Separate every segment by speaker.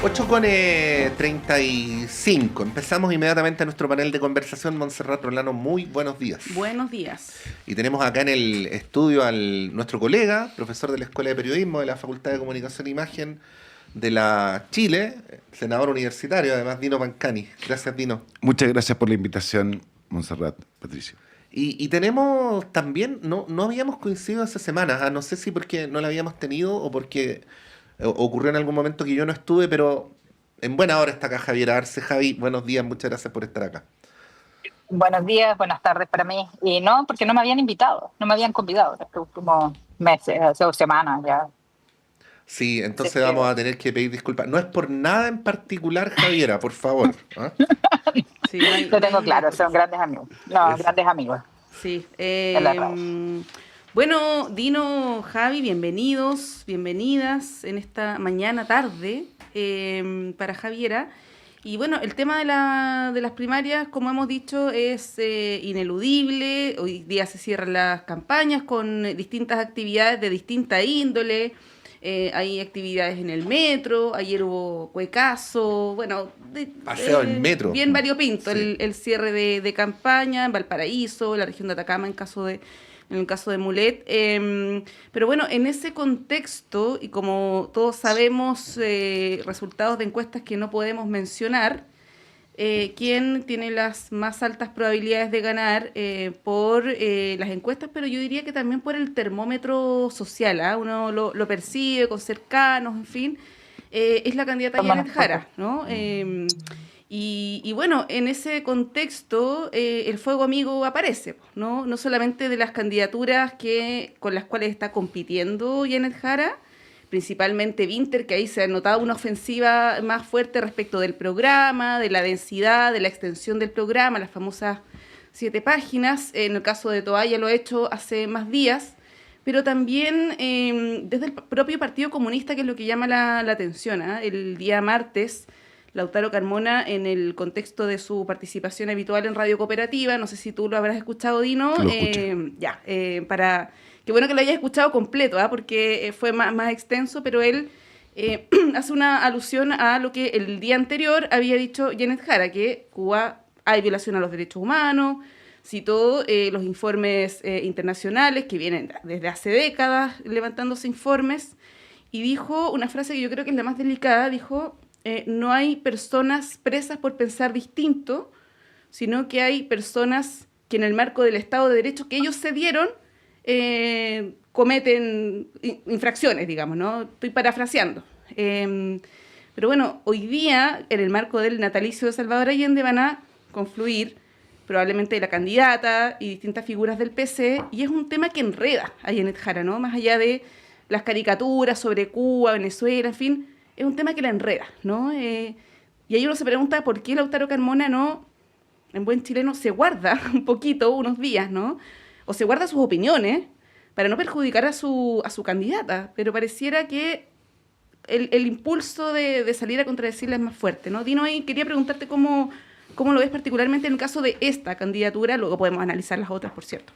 Speaker 1: 8:35. Empezamos inmediatamente nuestro panel de conversación. Montserrat Rolano, muy buenos días.
Speaker 2: Buenos días.
Speaker 1: Y tenemos acá en el estudio a nuestro colega, profesor de la Escuela de Periodismo de la Facultad de Comunicación e Imagen de la Chile, senador universitario, además, Dino Pancani. Gracias, Dino.
Speaker 3: Muchas gracias por la invitación, Montserrat, Patricio.
Speaker 1: Y tenemos también, no habíamos coincidido hace semanas, no sé si porque no la habíamos tenido o porque ocurrió en algún momento que yo no estuve, pero en buena hora está acá Javier Arce. Javi, buenos días, muchas gracias por estar acá.
Speaker 4: Buenos días, buenas tardes para mí. Y no, porque no me habían invitado, no me habían convidado estos últimos meses, hace 2 semanas ya.
Speaker 1: Sí, entonces vamos a tener que pedir disculpas. No es por nada en particular, Javiera, por favor. ¿Ah?
Speaker 2: Sí,
Speaker 4: Lo tengo claro, son grandes amigos. No, grandes amigos.
Speaker 2: Sí.
Speaker 4: La
Speaker 2: Bueno, Dino, Javi, bienvenidos, bienvenidas en esta mañana tarde para Javiera. Y bueno, el tema de las primarias, como hemos dicho, es ineludible. Hoy día se cierran las campañas con distintas actividades de distinta índole. Hay actividades en el metro, ayer hubo cuecazo, bueno,
Speaker 1: paseo en metro.
Speaker 2: Bien variopinto,
Speaker 1: sí.
Speaker 2: el cierre de campaña en Valparaíso, la región de Atacama en el caso de Mulet. Pero bueno, en ese contexto, y como todos sabemos, resultados de encuestas que no podemos mencionar, ¿quién tiene las más altas probabilidades de ganar por las encuestas? Pero yo diría que también por el termómetro social, ¿eh? Uno lo percibe con cercanos, en fin, es la candidata Janet Jara, ¿no? Y bueno, en ese contexto el fuego amigo aparece, ¿no? No solamente de las candidaturas con las cuales está compitiendo Janet Jara, principalmente Vinter, que ahí se ha notado una ofensiva más fuerte respecto del programa, de la densidad, de la extensión del programa, las famosas 7 páginas. En el caso de Toalla lo ha hecho hace más días, pero también desde el propio Partido Comunista, que es lo que llama la atención, ¿eh? El día martes, Lautaro Carmona, en el contexto de su participación habitual en Radio Cooperativa, no sé si tú lo habrás escuchado, Dino,
Speaker 3: Lo escuché.
Speaker 2: para... Qué bueno que lo hayas escuchado completo, porque fue más extenso, pero él hace una alusión a lo que el día anterior había dicho Janet Jara, que Cuba hay violación a los derechos humanos, citó los informes internacionales que vienen desde hace décadas levantándose informes, y dijo una frase que yo creo que es la más delicada, dijo, no hay personas presas por pensar distinto, sino que hay personas que en el marco del Estado de Derecho que ellos se dieron, cometen infracciones, digamos, ¿no? Estoy parafraseando. Pero bueno, hoy día, en el marco del natalicio de Salvador Allende, van a confluir probablemente la candidata y distintas figuras del PC, y es un tema que enreda a Janet Jara, ¿no? Más allá de las caricaturas sobre Cuba, Venezuela, en fin, es un tema que la enreda, ¿no? Y ahí uno se pregunta por qué Lautaro Carmona no, en buen chileno, se guarda un poquito, unos días, ¿no? O se guarda sus opiniones para no perjudicar a su candidata, pero pareciera que el impulso de salir a contradecirla es más fuerte, ¿no? Dino, ahí quería preguntarte cómo lo ves particularmente en el caso de esta candidatura, luego podemos analizar las otras, por cierto.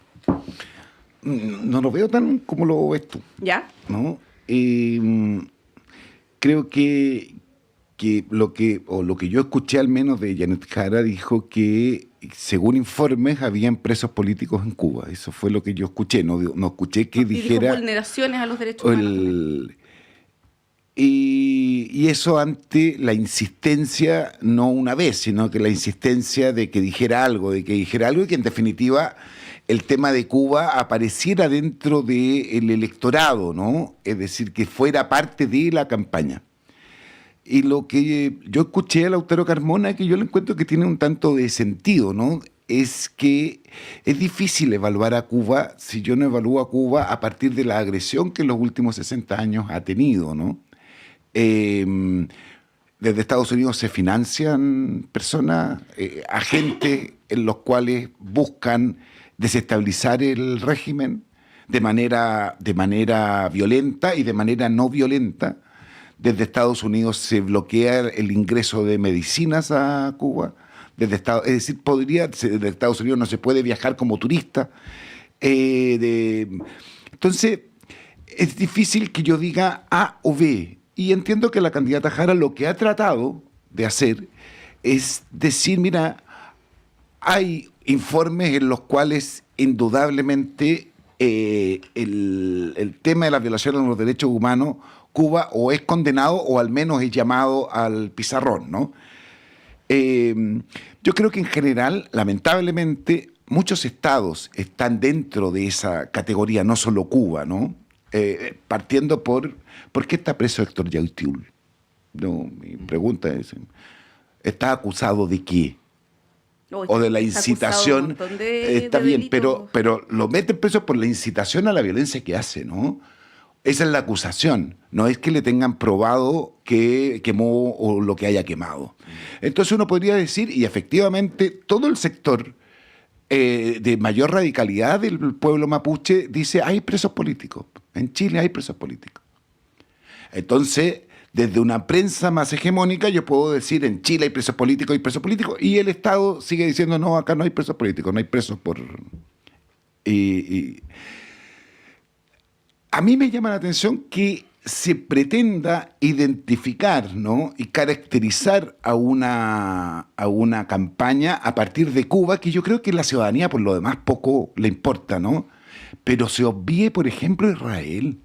Speaker 3: No lo veo tan como lo ves tú.
Speaker 2: ¿Ya?
Speaker 3: ¿No? Creo que lo que yo escuché al menos de Janet Jara dijo que según informes habían presos políticos en Cuba. Eso fue lo que yo escuché. No escuché que dijera...
Speaker 2: Dijo vulneraciones a los derechos humanos.
Speaker 3: Y eso ante la insistencia, no una vez, sino que la insistencia de que dijera algo, y que en definitiva el tema de Cuba apareciera dentro del electorado, ¿no? Es decir, que fuera parte de la campaña. Y lo que yo escuché a Lautaro Carmona, que yo le encuentro que tiene un tanto de sentido, ¿no? Es que es difícil evaluar a Cuba si yo no evalúo a Cuba a partir de la agresión que en los últimos 60 años ha tenido, ¿no? Desde Estados Unidos se financian personas, agentes en los cuales buscan desestabilizar el régimen de manera violenta y de manera no violenta. Desde Estados Unidos se bloquea el ingreso de medicinas a Cuba. Es decir, desde Estados Unidos no se puede viajar como turista. Entonces, es difícil que yo diga A o B. Y entiendo que la candidata Jara lo que ha tratado de hacer es decir, mira, hay informes en los cuales indudablemente el tema de la violación de los derechos humanos, Cuba o es condenado o al menos es llamado al pizarrón, ¿no? Yo creo que en general, lamentablemente, muchos estados están dentro de esa categoría, no solo Cuba, ¿no? Partiendo ¿por qué está preso Héctor Yautiul? No, mi pregunta es, ¿está acusado de qué? O de la incitación, está bien, pero lo meten preso por la incitación a la violencia que hace, ¿no? Esa es la acusación, no es que le tengan probado que quemó o lo que haya quemado. Entonces uno podría decir, y efectivamente todo el sector de mayor radicalidad del pueblo mapuche dice, hay presos políticos, en Chile hay presos políticos. Entonces, desde una prensa más hegemónica, yo puedo decir, en Chile hay presos políticos, y el Estado sigue diciendo, no, acá no hay presos políticos, no hay presos por... A mí me llama la atención que se pretenda identificar, ¿no? y caracterizar a una campaña a partir de Cuba, que yo creo que la ciudadanía por lo demás poco le importa, ¿no? Pero se obvie, por ejemplo, Israel.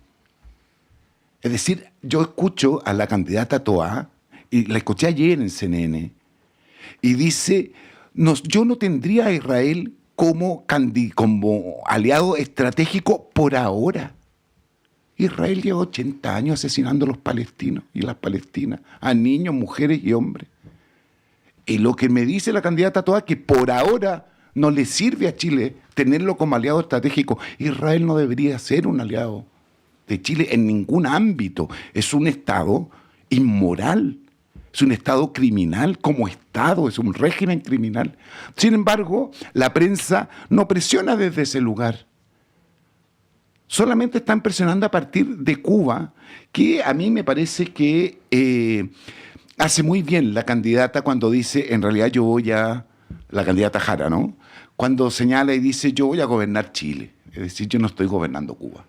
Speaker 3: Es decir, yo escucho a la candidata Toá, y la escuché ayer en CNN, y dice, yo no tendría a Israel como aliado estratégico por ahora. Israel lleva 80 años asesinando a los palestinos y las palestinas, a niños, mujeres y hombres. Y lo que me dice la candidata Toá, que por ahora no le sirve a Chile tenerlo como aliado estratégico. Israel no debería ser un aliado de Chile en ningún ámbito. Es un Estado inmoral, es un Estado criminal como Estado, es un régimen criminal. Sin embargo, la prensa no presiona desde ese lugar. Solamente están presionando a partir de Cuba, que a mí me parece que hace muy bien la candidata cuando dice, en realidad yo voy a, la candidata Jara, ¿no? Cuando señala y dice, yo voy a gobernar Chile. Es decir, yo no estoy gobernando Cuba,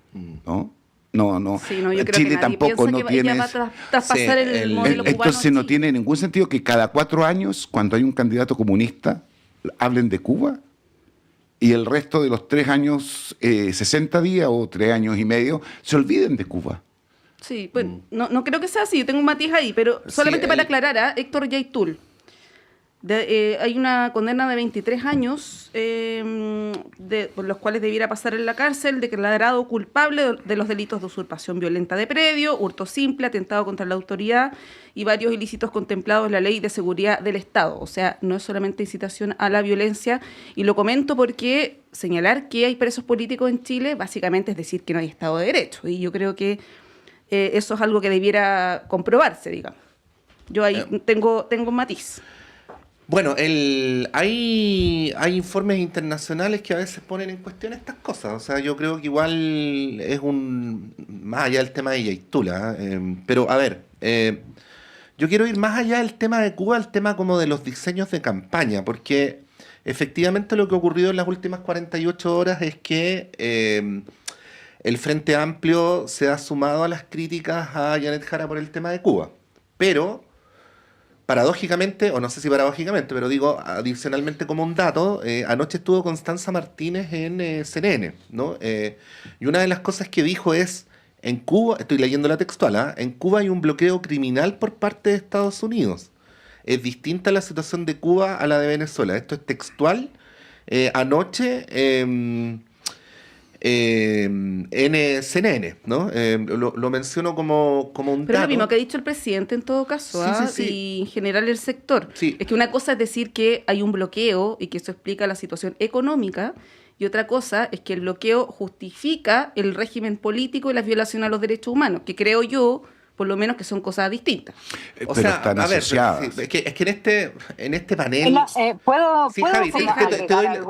Speaker 3: ¿no? No.
Speaker 2: Sí, no, yo creo
Speaker 3: Chile
Speaker 2: que nadie
Speaker 3: tampoco
Speaker 2: piensa
Speaker 3: no
Speaker 2: que
Speaker 3: tiene...
Speaker 2: ella va a traspasar el modelo cubano.
Speaker 3: Entonces no
Speaker 2: sí.
Speaker 3: tiene ningún sentido que cada 4 años, cuando hay un candidato comunista, hablen de Cuba, y el resto de los 3 años, 60 días o 3 años y medio, se olviden de Cuba.
Speaker 2: Sí, pues no creo que sea así, yo tengo un matiz ahí, pero solamente para aclarar, Héctor Yaitul, hay una condena de 23 años por los cuales debiera pasar en la cárcel, declarado culpable de los delitos de usurpación violenta de predio, hurto simple, atentado contra la autoridad y varios ilícitos contemplados en la Ley de Seguridad del Estado. O sea, no es solamente incitación a la violencia, y lo comento porque señalar que hay presos políticos en Chile básicamente es decir que no hay Estado de Derecho, y yo creo que eso es algo que debiera comprobarse, digamos. Yo ahí tengo un matiz.
Speaker 1: Bueno, hay informes internacionales que a veces ponen en cuestión estas cosas. O sea, yo creo que igual es más allá del tema de Yaitula. Pero, a ver, yo quiero ir más allá del tema de Cuba, al tema como de los diseños de campaña, porque efectivamente lo que ha ocurrido en las últimas 48 horas es que el Frente Amplio se ha sumado a las críticas a Janet Jara por el tema de Cuba. Pero... paradójicamente, o no sé si paradójicamente, pero digo adicionalmente como un dato, anoche estuvo Constanza Martínez en CNN, ¿no? Y una de las cosas que dijo es, en Cuba, estoy leyendo la textual, en Cuba hay un bloqueo criminal por parte de Estados Unidos. Es distinta la situación de Cuba a la de Venezuela. Esto es textual. Anoche... en CNN, ¿no? Lo menciono como un dato.
Speaker 2: Pero es lo mismo que ha dicho el presidente en todo caso,
Speaker 1: Sí.
Speaker 2: y en general el sector.
Speaker 1: Sí.
Speaker 2: Es que una cosa es decir que hay un bloqueo y que eso explica la situación económica, y otra cosa es que el bloqueo justifica el régimen político y las violaciones a los derechos humanos, que creo yo, por lo menos, que son cosas distintas.
Speaker 1: O
Speaker 3: Pero
Speaker 1: sea,
Speaker 3: están
Speaker 1: a ver,
Speaker 3: asociadas.
Speaker 1: sí, es que en este panel...
Speaker 4: ¿Puedo
Speaker 1: Sí, Javi,
Speaker 4: agregar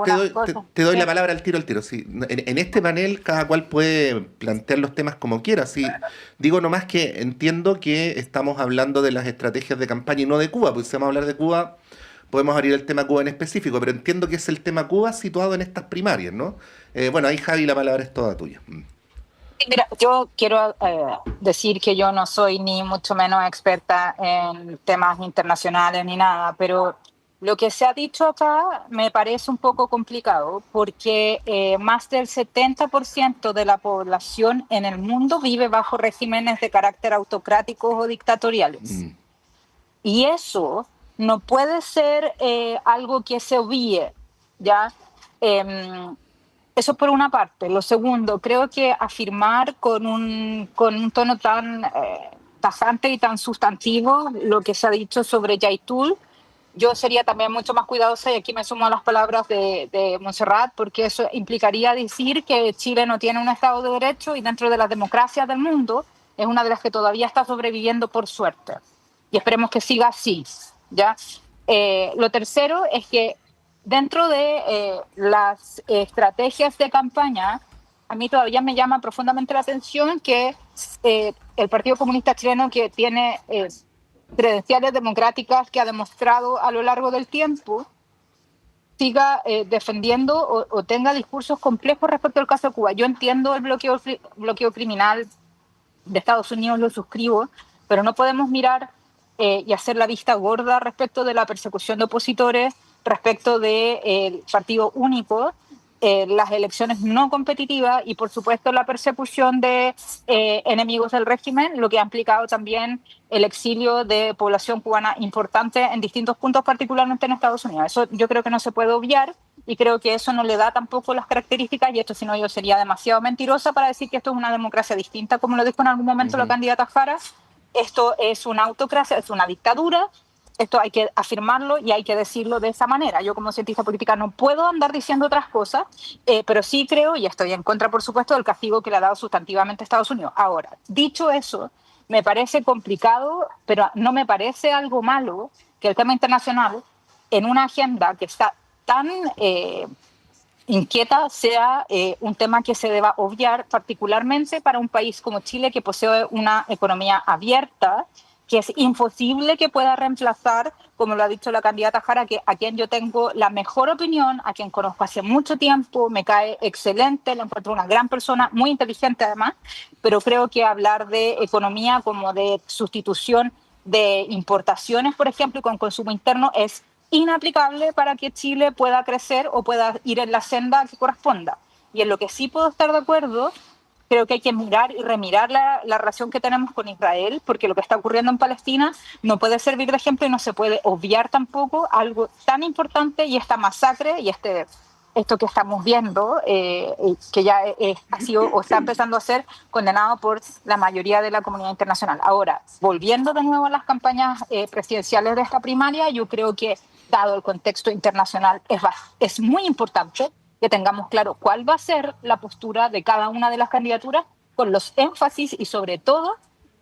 Speaker 1: te doy la palabra al tiro. Sí. En este panel cada cual puede plantear los temas como quiera. Sí. Digo nomás que entiendo que estamos hablando de las estrategias de campaña y no de Cuba, porque si vamos a hablar de Cuba, podemos abrir el tema Cuba en específico, pero entiendo que es el tema Cuba situado en estas primarias, ¿no? Bueno, ahí Javi, la palabra es toda tuya.
Speaker 4: Mira, yo quiero decir que yo no soy ni mucho menos experta en temas internacionales ni nada, pero lo que se ha dicho acá me parece un poco complicado porque más del 70% de la población en el mundo vive bajo regímenes de carácter autocráticos o dictatoriales. Y eso no puede ser algo que se obvie, ¿ya? Eso por una parte. Lo segundo, creo que afirmar con un tono tan tajante y tan sustantivo lo que se ha dicho sobre Yaitul, yo sería también mucho más cuidadosa, y aquí me sumo a las palabras de Montserrat, porque eso implicaría decir que Chile no tiene un Estado de Derecho y dentro de las democracias del mundo es una de las que todavía está sobreviviendo por suerte. Y esperemos que siga así, ¿ya? Lo tercero es que dentro de las estrategias de campaña, a mí todavía me llama profundamente la atención que el Partido Comunista Chileno, que tiene credenciales democráticas que ha demostrado a lo largo del tiempo, siga defendiendo o tenga discursos complejos respecto al caso de Cuba. Yo entiendo el bloqueo criminal de Estados Unidos, lo suscribo, pero no podemos mirar y hacer la vista gorda respecto de la persecución de opositores, respecto del partido único, las elecciones no competitivas y, por supuesto, la persecución de enemigos del régimen, lo que ha implicado también el exilio de población cubana importante en distintos puntos, particularmente en Estados Unidos. Eso yo creo que no se puede obviar y creo que eso no le da tampoco las características, y esto, si no, yo sería demasiado mentirosa para decir que esto es una democracia distinta, como lo dijo en algún momento la candidata Jara. Esto es una autocracia, es una dictadura. Esto hay que afirmarlo y hay que decirlo de esa manera. Yo, como cientista política, no puedo andar diciendo otras cosas, pero sí creo, y estoy en contra, por supuesto, del castigo que le ha dado sustantivamente Estados Unidos. Ahora, dicho eso, me parece complicado, pero no me parece algo malo que el tema internacional, en una agenda que está tan inquieta, sea un tema que se deba obviar, particularmente para un país como Chile, que posee una economía abierta, que es imposible que pueda reemplazar, como lo ha dicho la candidata Jara, a quien yo tengo la mejor opinión, a quien conozco hace mucho tiempo, me cae excelente, la encuentro una gran persona, muy inteligente además, pero creo que hablar de economía como de sustitución de importaciones, por ejemplo, con consumo interno, es inaplicable para que Chile pueda crecer o pueda ir en la senda que corresponda. Y en lo que sí puedo estar de acuerdo, creo que hay que mirar y remirar la relación que tenemos con Israel, porque lo que está ocurriendo en Palestina no puede servir de ejemplo y no se puede obviar tampoco algo tan importante, y esta masacre y esto que estamos viendo, que ya ha sido o está empezando a ser condenado por la mayoría de la comunidad internacional. Ahora, volviendo de nuevo a las campañas presidenciales de esta primaria, yo creo que, dado el contexto internacional, es muy importante que tengamos claro cuál va a ser la postura de cada una de las candidaturas, con los énfasis y, sobre todo,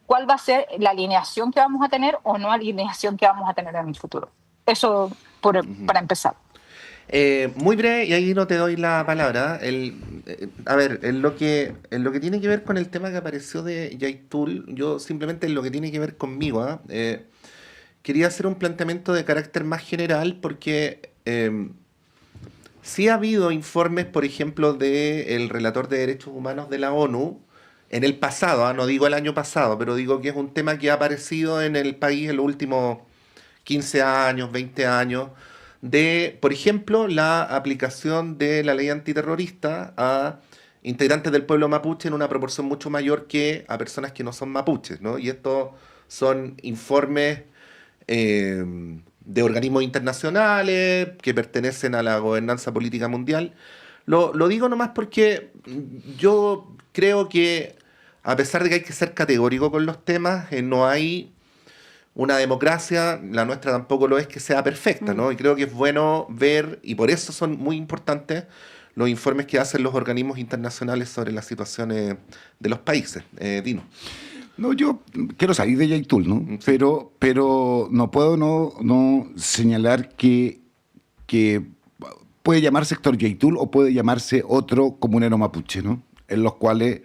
Speaker 4: cuál va a ser la alineación que vamos a tener o no alineación que vamos a tener en el futuro. Eso para empezar.
Speaker 1: Muy breve, y ahí no te doy la palabra. A ver, en lo que tiene que ver con el tema que apareció de Yaitul, yo simplemente en lo que tiene que ver conmigo, quería hacer un planteamiento de carácter más general, porque sí ha habido informes, por ejemplo, del relator de derechos humanos de la ONU en el pasado, no digo el año pasado, pero digo que es un tema que ha aparecido en el país en los últimos 15 años, 20 años, de, por ejemplo, la aplicación de la ley antiterrorista a integrantes del pueblo mapuche en una proporción mucho mayor que a personas que no son mapuches, ¿no? Y estos son informes de organismos internacionales que pertenecen a la gobernanza política mundial. Lo digo nomás porque yo creo que, a pesar de que hay que ser categórico con los temas, no hay una democracia, la nuestra tampoco lo es, que sea perfecta, ¿no? Y creo que es bueno ver, y por eso son muy importantes los informes que hacen los organismos internacionales sobre las situaciones de los países. Dino.
Speaker 3: No, yo quiero salir de Yaitul, ¿no?
Speaker 1: Sí.
Speaker 3: Pero no puedo no señalar que puede llamarse sector Yaitul o puede llamarse otro comunero mapuche, ¿no? En los cuales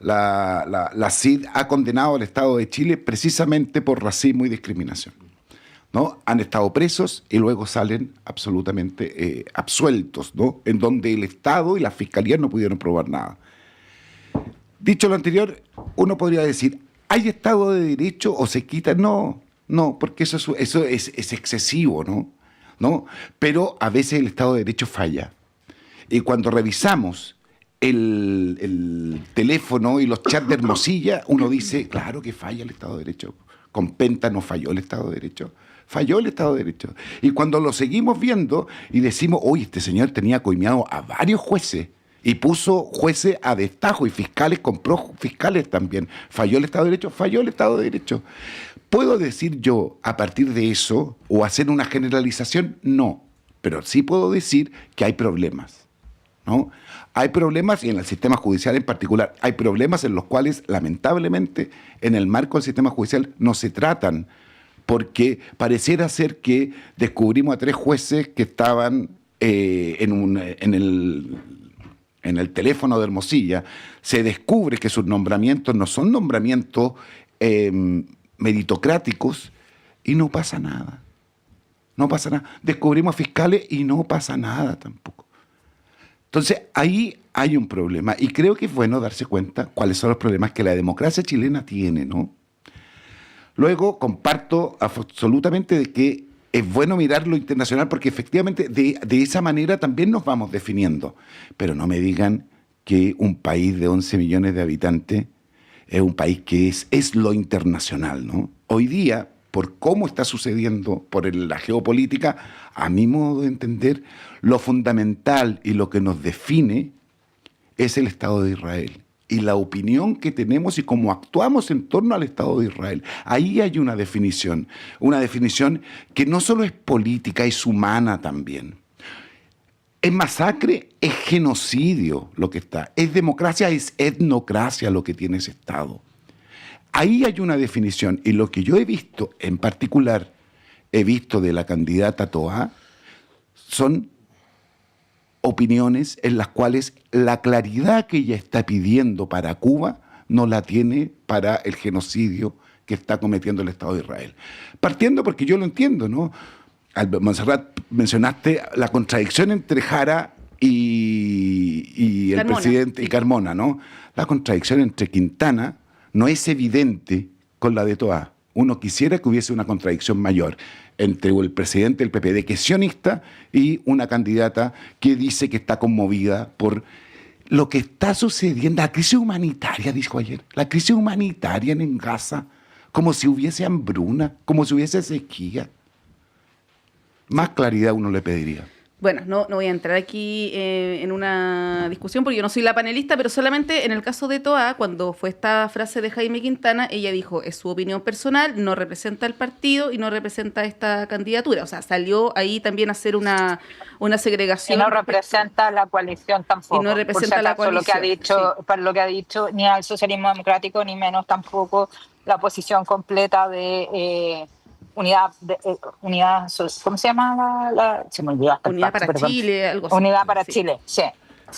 Speaker 3: la CID ha condenado al Estado de Chile precisamente por racismo y discriminación, ¿no? Han estado presos y luego salen absolutamente absueltos, ¿no? En donde el Estado y la Fiscalía no pudieron probar nada. Dicho lo anterior, uno podría decir, ¿hay Estado de Derecho o se quita? No, porque eso es excesivo, ¿no? Pero a veces el Estado de Derecho falla. Y cuando revisamos el teléfono y los chats de Hermosilla, uno dice, claro que falla el Estado de Derecho. Con Penta no falló el Estado de Derecho. Falló el Estado de Derecho. Y cuando lo seguimos viendo y decimos, oye, este señor tenía coimeado a varios jueces y puso jueces a destajo y fiscales, compró fiscales también. ¿Falló el Estado de Derecho? Falló el Estado de Derecho. ¿Puedo decir yo a partir de eso o hacer una generalización? No. Pero sí puedo decir que hay problemas, ¿no? Hay problemas, y en el sistema judicial en particular, hay problemas en los cuales, lamentablemente, en el marco del sistema judicial no se tratan, porque pareciera ser que descubrimos a 3 jueces que estaban en el teléfono de Hermosilla. Se descubre que sus nombramientos no son nombramientos meritocráticos y no pasa nada. No pasa nada. Descubrimos fiscales y no pasa nada tampoco. Entonces, ahí hay un problema y creo que es bueno darse cuenta cuáles son los problemas que la democracia chilena tiene, ¿no? Luego, comparto absolutamente de que es bueno mirar lo internacional porque efectivamente de esa manera también nos vamos definiendo. Pero no me digan que un país de 11 millones de habitantes es un país que es lo internacional, ¿no? Hoy día, por cómo está sucediendo, por la geopolítica, a mi modo de entender, lo fundamental y lo que nos define es el Estado de Israel y la opinión que tenemos y cómo actuamos en torno al Estado de Israel. Ahí hay una definición que no solo es política, es humana también. Es masacre, es genocidio lo que está. Es democracia, es etnocracia lo que tiene ese Estado. Ahí hay una definición y lo que yo he visto, en particular, he visto de la candidata Toá, son opiniones en las cuales la claridad que ella está pidiendo para Cuba no la tiene para el genocidio que está cometiendo el Estado de Israel. Partiendo porque yo lo entiendo, ¿no? Montserrat, mencionaste la contradicción entre Jara y el
Speaker 2: Carmona,
Speaker 3: presidente
Speaker 2: sí.
Speaker 3: y Carmona, ¿no? La contradicción entre Quintana no es evidente con la de Toá. Uno quisiera que hubiese una contradicción mayor entre el presidente del PPD, que es sionista, y una candidata que dice que está conmovida por lo que está sucediendo. La crisis humanitaria, dijo ayer, la crisis humanitaria en Gaza, como si hubiese hambruna, como si hubiese sequía. Más claridad uno le pediría.
Speaker 2: Bueno, no voy a entrar aquí en una discusión porque yo no soy la panelista, pero solamente en el caso de Toá, cuando fue esta frase de Jaime Quintana, ella dijo, es su opinión personal, no representa al partido y no representa esta candidatura. O sea, salió ahí también a hacer una segregación.
Speaker 4: Y no representa la coalición tampoco.
Speaker 2: Y no representa la coalición.
Speaker 4: Lo que ha dicho ni al socialismo democrático, ni menos tampoco la posición completa de... Unidad, ¿cómo se llama? Se me olvidó.
Speaker 2: Unidad para Chile, algo así.
Speaker 4: Unidad para Chile, sí,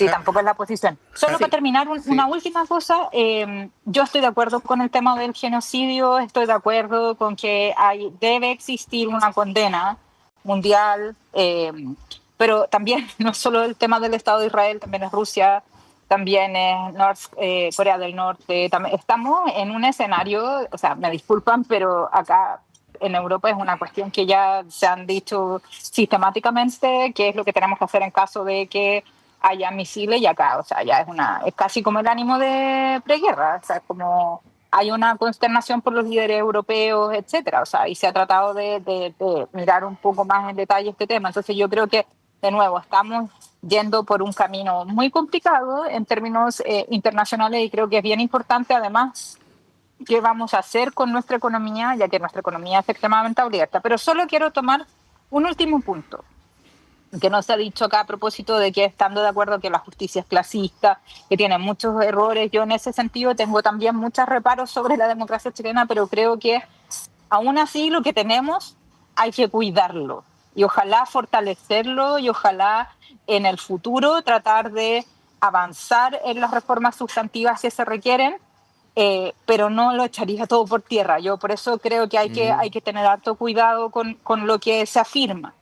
Speaker 4: tampoco es la posición. Solo para terminar, una última cosa, yo estoy de acuerdo con el tema del genocidio, estoy de acuerdo con que debe existir una condena mundial, pero también no solo el tema del Estado de Israel, también es Rusia, también es Corea del Norte, estamos en un escenario, o sea, me disculpan, pero acá en Europa es una cuestión que ya se han dicho sistemáticamente, qué es lo que tenemos que hacer en caso de que haya misiles, y acá, o sea, ya es casi como el ánimo de preguerra, o sea, como hay una consternación por los líderes europeos, etcétera, o sea, y se ha tratado de mirar un poco más en detalle este tema. Entonces yo creo que, de nuevo, estamos yendo por un camino muy complicado en términos internacionales, y creo que es bien importante, además, qué vamos a hacer con nuestra economía, ya que nuestra economía es extremadamente abierta. Pero solo quiero tomar un último punto, que no se ha dicho acá a propósito de que, estando de acuerdo que la justicia es clasista, que tiene muchos errores, yo en ese sentido tengo también muchos reparos sobre la democracia chilena, pero creo que aún así lo que tenemos hay que cuidarlo y ojalá fortalecerlo y ojalá en el futuro tratar de avanzar en las reformas sustantivas que se requieren, pero no lo echaría todo por tierra. Yo por eso creo que hay que tener harto cuidado con lo que se afirma.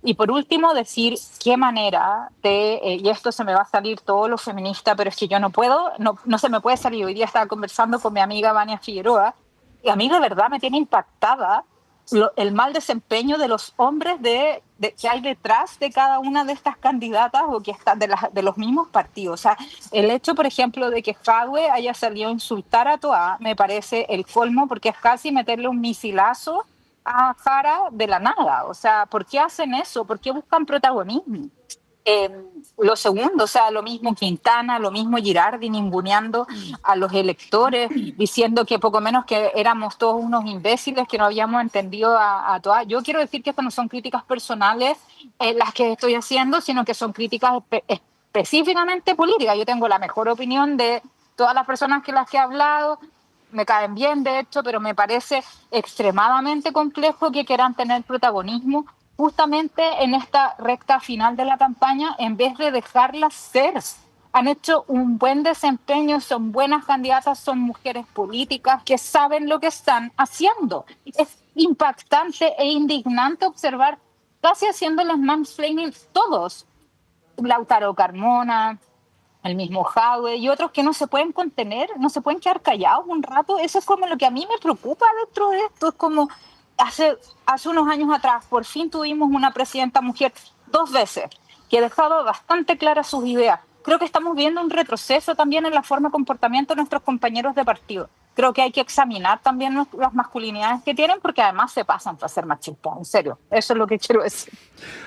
Speaker 4: Y por último, decir qué manera de, y esto se me va a salir todo lo feminista, pero es que yo no puedo, no se me puede salir. Hoy día estaba conversando con mi amiga Vania Figueroa, y a mí de verdad me tiene impactada el mal desempeño de los hombres que hay detrás de cada una de estas candidatas o que están de los mismos partidos. O sea, el hecho, por ejemplo, de que Jadwe haya salido a insultar a Toá me parece el colmo, porque es casi meterle un misilazo a Jara de la nada. O sea, ¿por qué hacen eso? ¿Por qué buscan protagonismo? Lo segundo, o sea, lo mismo Quintana, lo mismo Girardi ninguneando a los electores, diciendo que poco menos que éramos todos unos imbéciles que no habíamos entendido a todas. Yo quiero decir que estas no son críticas personales las que estoy haciendo, sino que son críticas específicamente políticas. Yo tengo la mejor opinión de todas las personas que las que he hablado, me caen bien de hecho, pero me parece extremadamente complejo que quieran tener protagonismo justamente en esta recta final de la campaña, en vez de dejarlas ser. Han hecho un buen desempeño, son buenas candidatas, son mujeres políticas que saben lo que están haciendo. Es impactante e indignante observar casi haciéndoles mansplaining todos. Lautaro Carmona, el mismo Jadwe y otros que no se pueden contener, no se pueden quedar callados un rato. Eso es como lo que a mí me preocupa dentro de esto. Es como hace unos años atrás, por fin tuvimos una presidenta mujer 2 veces, que dejaba bastante claras sus ideas. Creo que estamos viendo un retroceso también en la forma de comportamiento de nuestros compañeros de partido. Creo que hay que examinar también las masculinidades que tienen, porque además se pasan para ser machistas, en serio. Eso es lo que quiero decir.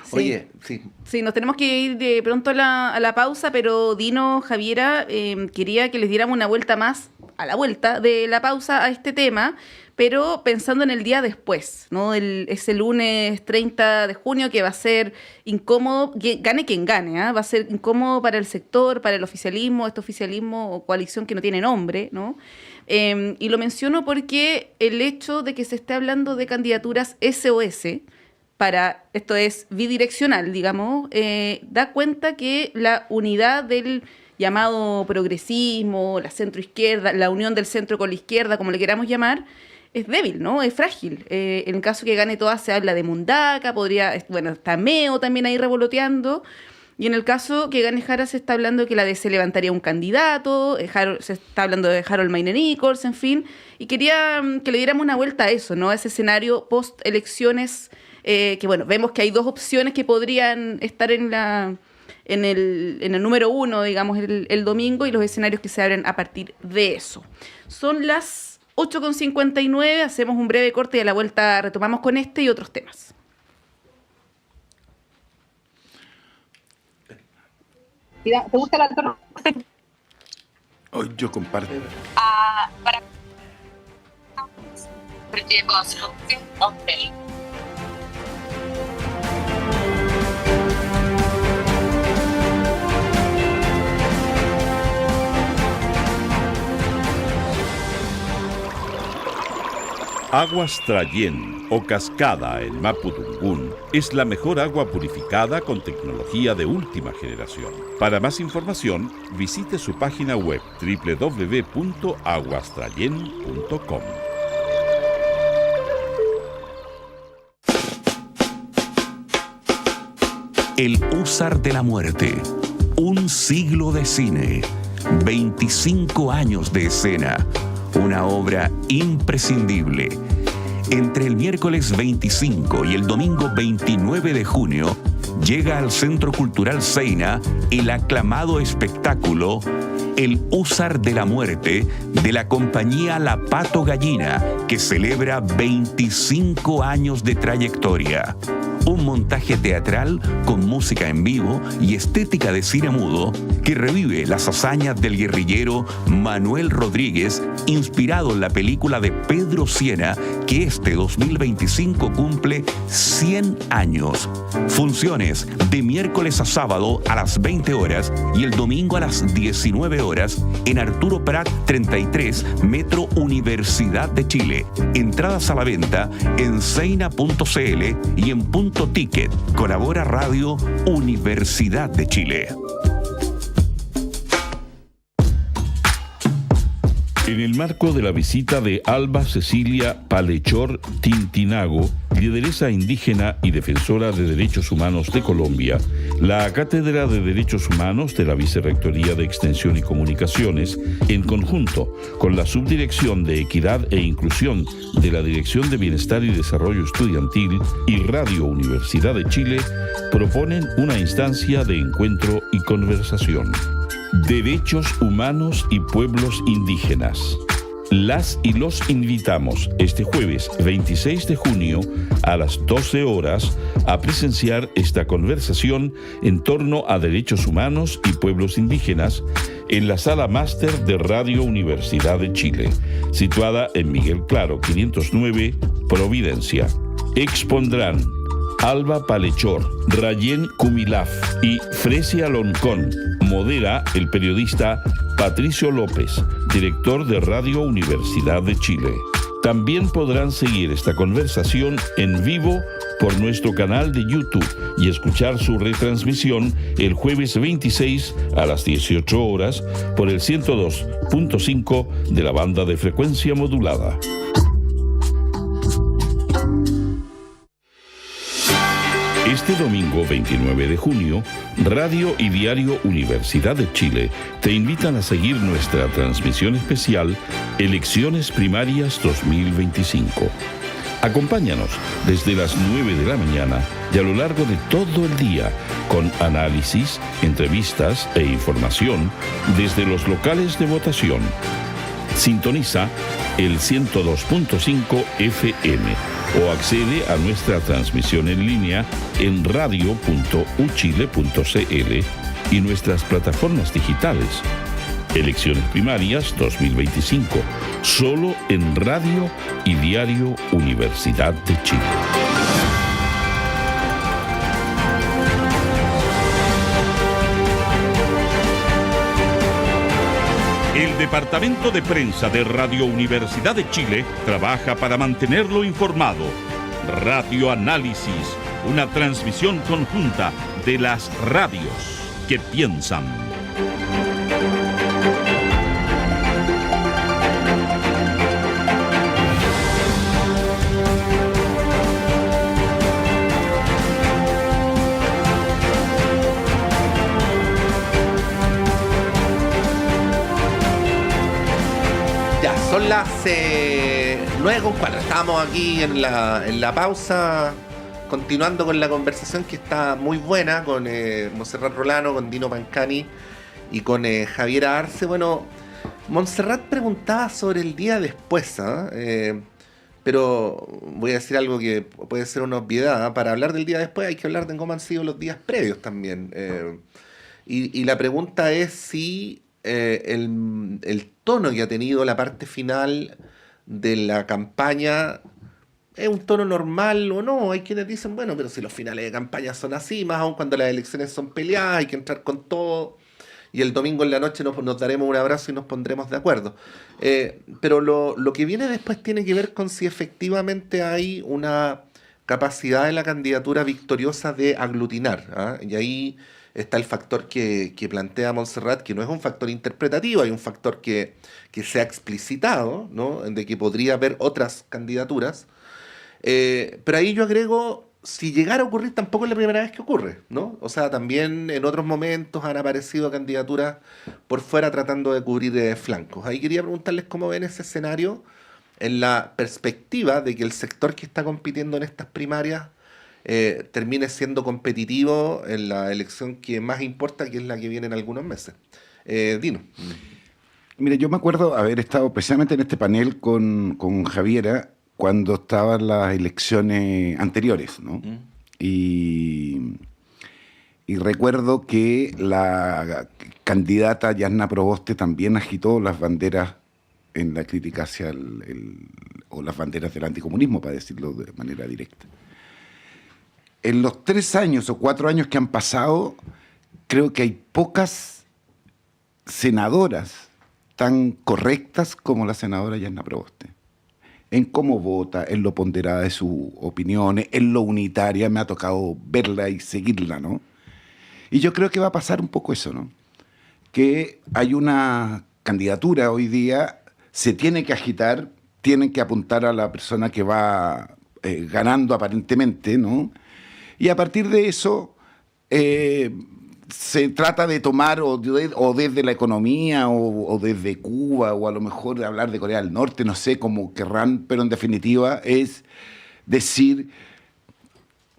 Speaker 2: Sí.
Speaker 1: Oye, sí.
Speaker 2: Sí, nos tenemos que ir de pronto a la pausa, pero Dino, Javiera, quería que les diéramos una vuelta más, a la vuelta de la pausa, a este tema, pero pensando en el día después, ¿no? Ese lunes 30 de junio que va a ser incómodo, gane quien gane, ¿eh? Va a ser incómodo para el sector, para el oficialismo, este oficialismo o coalición que no tiene nombre, ¿no? Y lo menciono porque el hecho de que se esté hablando de candidaturas SOS, esto es bidireccional, digamos, da cuenta que la unidad del llamado progresismo, la centroizquierda, la unión del centro con la izquierda, como le queramos llamar, es débil, ¿no? Es frágil. En el caso que gane todas se habla de Mundaca, está Meo también ahí revoloteando, y en el caso que gane Jara se está hablando que la DC levantaría un candidato, se está hablando de Harold Mayne Nichols, en fin, y quería que le diéramos una vuelta a eso, ¿no? A ese escenario post-elecciones, que bueno, vemos que hay 2 opciones que podrían estar en el número 1, digamos, el domingo, y los escenarios que se abren a partir de eso. Son las 8:59, hacemos un breve corte y a la vuelta retomamos con este y otros temas.
Speaker 4: ¿Te gusta la torre?
Speaker 3: Hoy yo comparto.
Speaker 4: Para
Speaker 5: Aguas Trayén o Cascada en Mapudungún es la mejor agua purificada con tecnología de última generación. Para más información, visite su página web www.aguastrayen.com.
Speaker 6: El Húsar de la Muerte. Un siglo de cine. 25 años de escena. Una obra imprescindible. Entre el miércoles 25 y el domingo 29 de junio, llega al Centro Cultural Seina el aclamado espectáculo El Húsar de la Muerte de la compañía La Pato Gallina, que celebra 25 años de trayectoria. Un montaje teatral con música en vivo y estética de cine mudo que revive las hazañas del guerrillero Manuel Rodríguez, inspirado en la película de Pedro Siena, que este 2025 cumple 100 años. Funciones de miércoles a sábado a las 20 horas y el domingo a las 19 horas en Arturo Prat 33, Metro Universidad de Chile. Entradas a la venta en seina.cl y en Punto Ticket. Colabora Radio Universidad de Chile.
Speaker 5: En el marco de la visita de Alba Cecilia Palechor Tintinago, lideresa indígena y defensora de derechos humanos de Colombia, la Cátedra de Derechos Humanos de la Vicerrectoría de Extensión y Comunicaciones, en conjunto con la Subdirección de Equidad e Inclusión de la Dirección de Bienestar y Desarrollo Estudiantil y Radio Universidad de Chile, proponen una instancia de encuentro y conversación. Derechos humanos y pueblos indígenas. Las y los invitamos este jueves 26 de junio a las 12 horas a presenciar esta conversación en torno a derechos humanos y pueblos indígenas en la Sala Máster de Radio Universidad de Chile, situada en Miguel Claro 509, Providencia. Expondrán Alba Palechor, Rayén Cumilaf y Fresia Loncón. Modera el periodista Patricio López, director de Radio Universidad de Chile. También podrán seguir esta conversación en vivo por nuestro canal de YouTube y escuchar su retransmisión el jueves 26 a las 18 horas por el 102.5 de la banda de frecuencia modulada. Este domingo 29 de junio, Radio y Diario Universidad de Chile te invitan a seguir nuestra transmisión especial Elecciones Primarias 2025. Acompáñanos desde las 9 de la mañana y a lo largo de todo el día con análisis, entrevistas e información desde los locales de votación. Sintoniza el 102.5 FM o accede a nuestra transmisión en línea en radio.uchile.cl y nuestras plataformas digitales. Elecciones Primarias 2025, solo en Radio y Diario Universidad de Chile. El Departamento de Prensa de Radio Universidad de Chile trabaja para mantenerlo informado. Radio Análisis, una transmisión conjunta de las radios que piensan.
Speaker 1: Son las 9:04. Estábamos aquí en la pausa, continuando con la conversación que está muy buena con Montserrat Rolano, con Dino Pancani y con Javier Arce. Bueno, Montserrat preguntaba sobre el día después, pero voy a decir algo que puede ser una obviedad. Para hablar del día después hay que hablar de cómo han sido los días previos también. Y la pregunta es si el tono que ha tenido la parte final de la campaña es un tono normal o no. Hay quienes dicen, bueno, pero si los finales de campaña son así, más aún cuando las elecciones son peleadas, hay que entrar con todo y el domingo en la noche nos daremos un abrazo y nos pondremos de acuerdo. Pero lo que viene después tiene que ver con si efectivamente hay una capacidad de la candidatura victoriosa de aglutinar, y ahí está el factor que plantea Montserrat, que no es un factor interpretativo, hay un factor que se ha explicitado, ¿no?, de que podría haber otras candidaturas. Pero ahí yo agrego, si llegara a ocurrir, tampoco es la primera vez que ocurre, ¿no? O sea, también en otros momentos han aparecido candidaturas por fuera tratando de cubrir flancos. Ahí quería preguntarles cómo ven ese escenario en la perspectiva de que el sector que está compitiendo en estas primarias termine siendo competitivo en la elección que más importa, que es la que viene en algunos meses. Dino.
Speaker 3: Mira, yo me acuerdo haber estado precisamente en este panel con Javiera cuando estaban las elecciones anteriores, ¿no? Y recuerdo que la candidata Yasna Proboste también agitó las banderas en la crítica hacia o las banderas del anticomunismo, para decirlo de manera directa. En los 3 años o 4 años que han pasado, creo que hay pocas senadoras tan correctas como la senadora Yasna Proboste. En cómo vota, en lo ponderada de sus opiniones, en lo unitaria, me ha tocado verla y seguirla, ¿no? Y yo creo que va a pasar un poco eso, ¿no? Que hay una candidatura hoy día, se tiene que agitar, tienen que apuntar a la persona que va ganando aparentemente, ¿no? Y a partir de eso se trata de tomar o desde la economía o desde Cuba o a lo mejor de hablar de Corea del Norte, no sé cómo querrán, pero en definitiva es decir,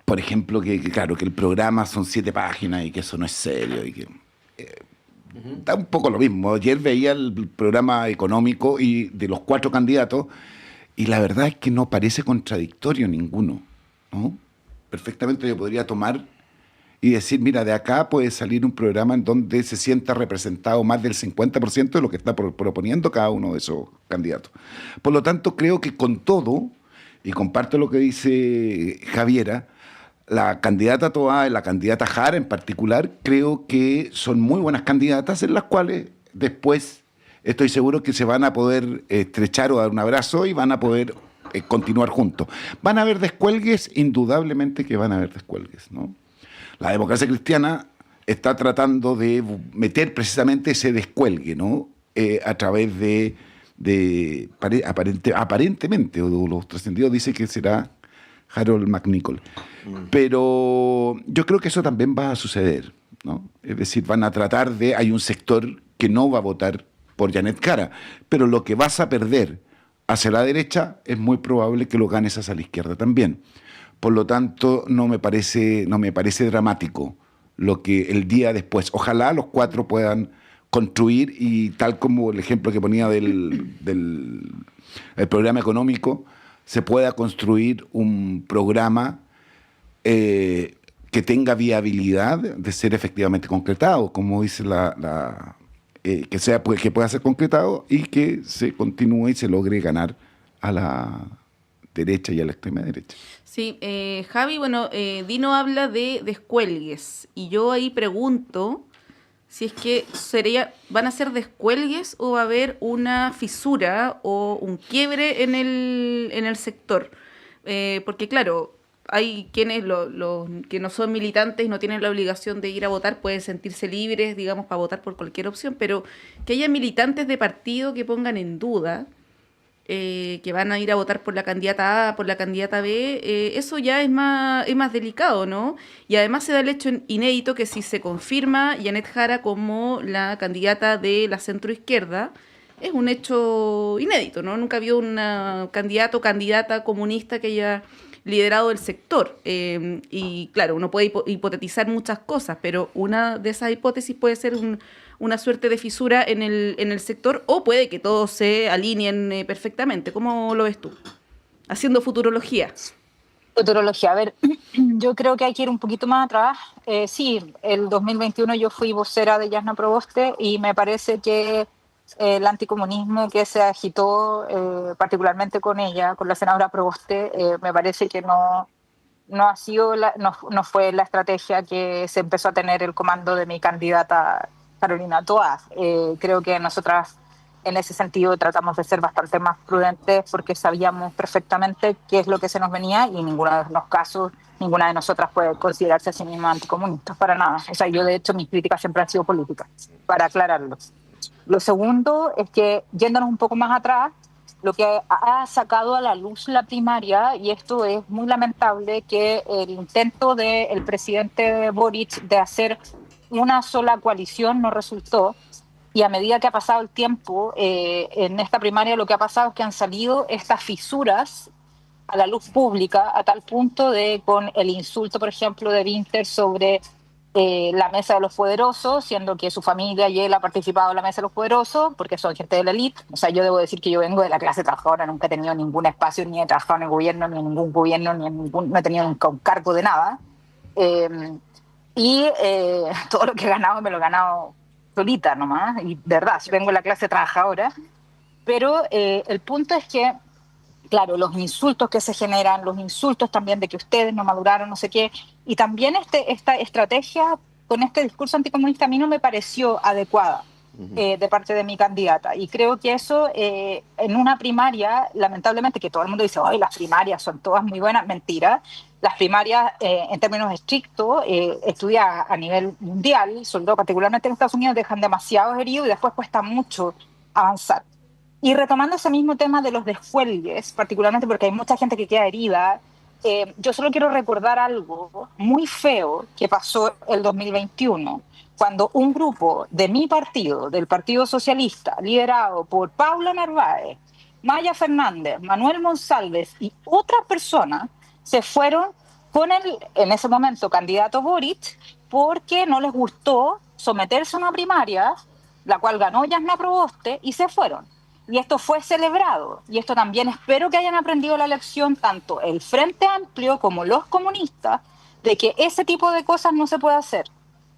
Speaker 3: por ejemplo, claro, que el programa son 7 páginas y que eso no es serio y que da un poco lo mismo. Ayer veía el programa económico y de los 4 candidatos y la verdad es que no parece contradictorio ninguno, ¿no? Perfectamente yo podría tomar y decir, mira, de acá puede salir un programa en donde se sienta representado más del 50% de lo que está proponiendo cada uno de esos candidatos. Por lo tanto, creo que con todo, y comparto lo que dice Javiera, la candidata Toá y la candidata Jara en particular, creo que son muy buenas candidatas en las cuales después estoy seguro que se van a poder estrechar o dar un abrazo y van a poder continuar juntos. ¿Van a haber descuelgues? Indudablemente que van a haber descuelgues, ¿no? La democracia cristiana está tratando de meter precisamente ese descuelgue, ¿no? A través aparentemente, o los trascendidos dicen que será Harold McNichol. Pero yo creo que eso también va a suceder, ¿no? Es decir, van a tratar hay un sector que no va a votar por Janet Jara, pero lo que vas a perder hacia la derecha es muy probable que lo ganes hacia la izquierda también. Por lo tanto, no me parece dramático lo que el día después. Ojalá los 4 puedan construir y tal como el ejemplo que ponía del el programa económico, se pueda construir un programa que tenga viabilidad de ser efectivamente concretado, como dice que pueda ser concretado y que se continúe y se logre ganar a la derecha y a la extrema derecha.
Speaker 2: Sí, Javi, bueno, Dino habla de descuelgues y yo ahí pregunto si es que ¿van a ser descuelgues o va a haber una fisura o un quiebre en el sector? Porque claro, hay quienes que no son militantes y no tienen la obligación de ir a votar, pueden sentirse libres, digamos, para votar por cualquier opción, pero que haya militantes de partido que pongan en duda que van a ir a votar por la candidata A, por la candidata B, eso ya es más delicado, ¿no? Y además se da el hecho inédito que si se confirma Janet Jara como la candidata de la centroizquierda, es un hecho inédito, ¿no? Nunca había una candidato o candidata comunista que haya liderado el sector. Y claro, uno puede hipotetizar muchas cosas, pero una de esas hipótesis puede ser una suerte de fisura en el sector, o puede que todos se alineen perfectamente. ¿Cómo lo ves tú? Haciendo futurología.
Speaker 4: Futurología, a ver, yo creo que hay que ir un poquito más atrás. Sí, el 2021 yo fui vocera de Jasna Proboste y me parece que el anticomunismo que se agitó, particularmente con ella, con la senadora Proboste, me parece que no fue la estrategia que se empezó a tener el comando de mi candidata Carolina Toá. Creo que nosotras en ese sentido tratamos de ser bastante más prudentes porque sabíamos perfectamente qué es lo que se nos venía y en ninguno de los casos ninguna de nosotras puede considerarse a sí misma anticomunista, para nada. O sea, yo de hecho mis críticas siempre han sido políticas, para aclararlo. Lo segundo es que, yéndonos un poco más atrás, lo que ha sacado a la luz la primaria, y esto es muy lamentable, que el intento del presidente Boric de hacer una sola coalición no resultó, y a medida que ha pasado el tiempo, en esta primaria lo que ha pasado es que han salido estas fisuras a la luz pública, a tal punto de, con el insulto, por ejemplo, de Winter sobre la mesa de los poderosos, siendo que su familia y él ha participado en la mesa de los poderosos, porque son gente de la élite. O sea, yo debo decir que yo vengo de la clase trabajadora, nunca he tenido ningún espacio, ni he trabajado en el gobierno, ni en ningún gobierno, no he tenido nunca un cargo de nada. Todo lo que he ganado me lo he ganado solita nomás, y de verdad, yo vengo de la clase trabajadora. Pero el punto es que, claro, los insultos que se generan, los insultos también de que ustedes no maduraron, no sé qué, y también esta estrategia con este discurso anticomunista a mí no me pareció adecuada de parte de mi candidata. Y creo que eso, en una primaria, lamentablemente, que todo el mundo dice, ¡ay, las primarias son todas muy buenas! Mentira. Las primarias, en términos estrictos, estudiadas a nivel mundial, sobre todo particularmente en Estados Unidos, dejan demasiados heridos y después cuesta mucho avanzar. Y retomando ese mismo tema de los descuelgues, particularmente porque hay mucha gente que queda herida, yo solo quiero recordar algo muy feo que pasó el 2021, cuando un grupo de mi partido, del Partido Socialista, liderado por Paula Narváez, Maya Fernández, Manuel Monsalves y otras personas, se fueron con el, en ese momento, candidato Boric, porque no les gustó someterse a una primaria, la cual ganó Yasna Proboste, y se fueron. Y esto fue celebrado. Y esto también espero que hayan aprendido la lección, tanto el Frente Amplio como los comunistas, de que ese tipo de cosas no se puede hacer.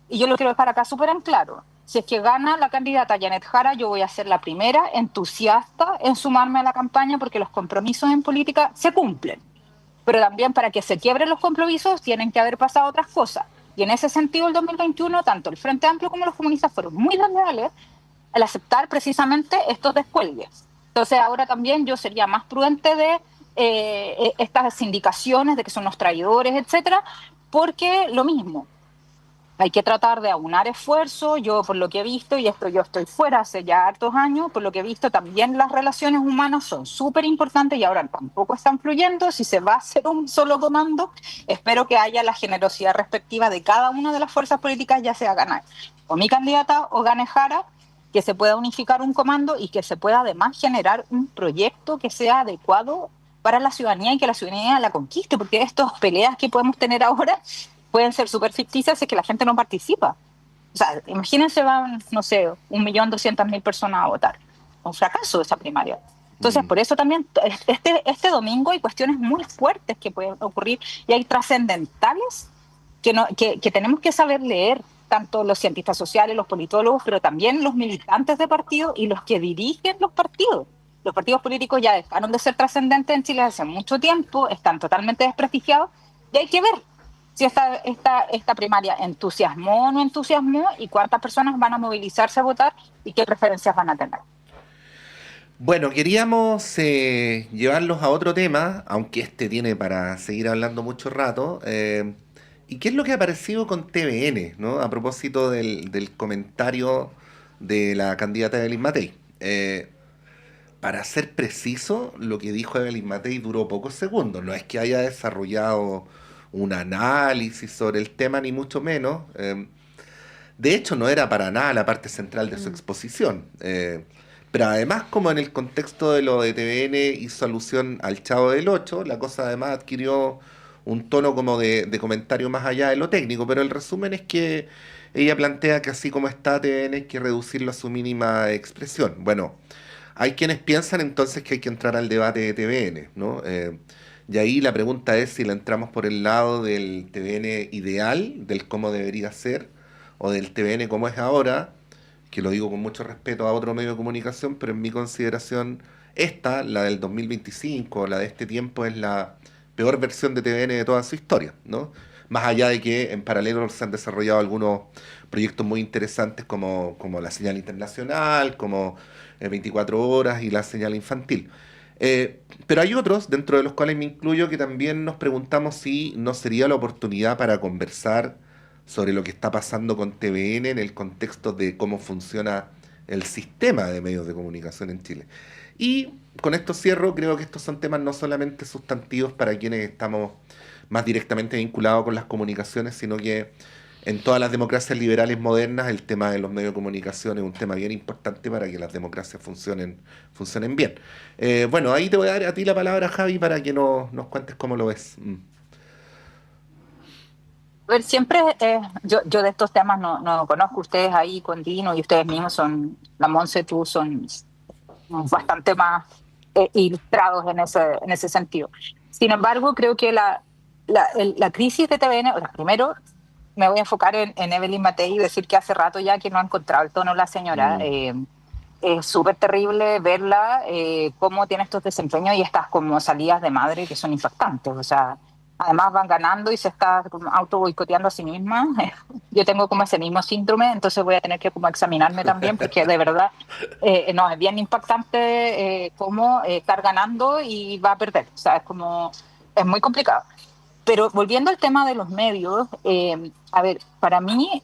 Speaker 4: Y yo lo quiero dejar acá súper en claro. Si es que gana la candidata Janet Jara, yo voy a ser la primera entusiasta en sumarme a la campaña, porque los compromisos en política se cumplen. Pero también, para que se quiebren los compromisos, tienen que haber pasado otras cosas. Y en ese sentido, el 2021, tanto el Frente Amplio como los comunistas fueron muy desleales al aceptar precisamente estos descuelgues. Entonces, ahora también yo sería más prudente de estas indicaciones de que son los traidores, etcétera, porque lo mismo, hay que tratar de aunar esfuerzos. Yo, por lo que he visto, y esto yo estoy fuera hace ya hartos años, por lo que he visto también las relaciones humanas son súper importantes y ahora tampoco están fluyendo. Si se va a hacer un solo comando, espero que haya la generosidad respectiva de cada una de las fuerzas políticas, ya sea ganar o mi candidata o gane Jara, que se pueda unificar un comando y que se pueda además generar un proyecto que sea adecuado para la ciudadanía y que la ciudadanía la conquiste, porque estas peleas que podemos tener ahora pueden ser súper ficticias si es que la gente no participa. O sea, imagínense, van, no sé, 1.200.000 personas a votar. Un fracaso de esa primaria. Entonces, por eso también este domingo hay cuestiones muy fuertes que pueden ocurrir y hay trascendentales que tenemos que saber leer, tanto los cientistas sociales, los politólogos, pero también los militantes de partidos y los que dirigen los partidos. Los partidos políticos ya dejaron de ser trascendentes en Chile hace mucho tiempo, están totalmente desprestigiados y hay que ver si esta primaria entusiasmó o no entusiasmó y cuántas personas van a movilizarse a votar y qué preferencias van a tener.
Speaker 1: Bueno, queríamos llevarlos a otro tema, aunque este tiene para seguir hablando mucho rato. ¿Y qué es lo que ha aparecido con TVN, ¿no? A propósito del comentario de la candidata Evelyn Matei. Para ser preciso, lo que dijo Evelyn Matei duró pocos segundos. No es que haya desarrollado un análisis sobre el tema, ni mucho menos. De hecho, no era para nada la parte central de su exposición. Pero además, como en el contexto de lo de TVN hizo alusión al Chavo del Ocho, la cosa además adquirió un tono como de comentario más allá de lo técnico. Pero el resumen es que ella plantea que así como está TVN hay que reducirlo a su mínima expresión. Bueno, hay quienes piensan entonces que hay que entrar al debate de TVN, ¿no? Y ahí la pregunta es si la entramos por el lado del TVN ideal, del cómo debería ser, o del TVN como es ahora, que lo digo con mucho respeto a otro medio de comunicación, pero en mi consideración esta, la del 2025, la de este tiempo, es la peor versión de TVN de toda su historia, ¿no? Más allá de que en paralelo se han desarrollado algunos proyectos muy interesantes como la señal internacional, como 24 horas y la señal infantil. Pero hay otros, dentro de los cuales me incluyo, que también nos preguntamos si no sería la oportunidad para conversar sobre lo que está pasando con TVN en el contexto de cómo funciona el sistema de medios de comunicación en Chile. Y con esto cierro. Creo que estos son temas no solamente sustantivos para quienes estamos más directamente vinculados con las comunicaciones, sino que en todas las democracias liberales modernas el tema de los medios de comunicación es un tema bien importante para que las democracias funcionen bien. Bueno, ahí te voy a dar a ti la palabra, Javi, para que nos cuentes cómo lo ves.
Speaker 4: A ver, siempre yo de estos temas no conozco. Ustedes ahí con Dino y ustedes mismos son, la Monse, tú, son bastante más ilustrados en ese sentido. Sin embargo, creo que la crisis de TVN, o sea, primero me voy a enfocar en Evelyn Matei y decir que hace rato ya que no ha encontrado el tono la señora. Es súper terrible verla, cómo tiene estos desempeños y estas como salidas de madre que son impactantes. O sea, además van ganando y se está auto boicoteando a sí misma. Yo tengo como ese mismo síndrome, entonces voy a tener que como examinarme también, porque de verdad no, es bien impactante cómo estar ganando y va a perder. O sea, es muy complicado. Pero volviendo al tema de los medios, a ver, para mí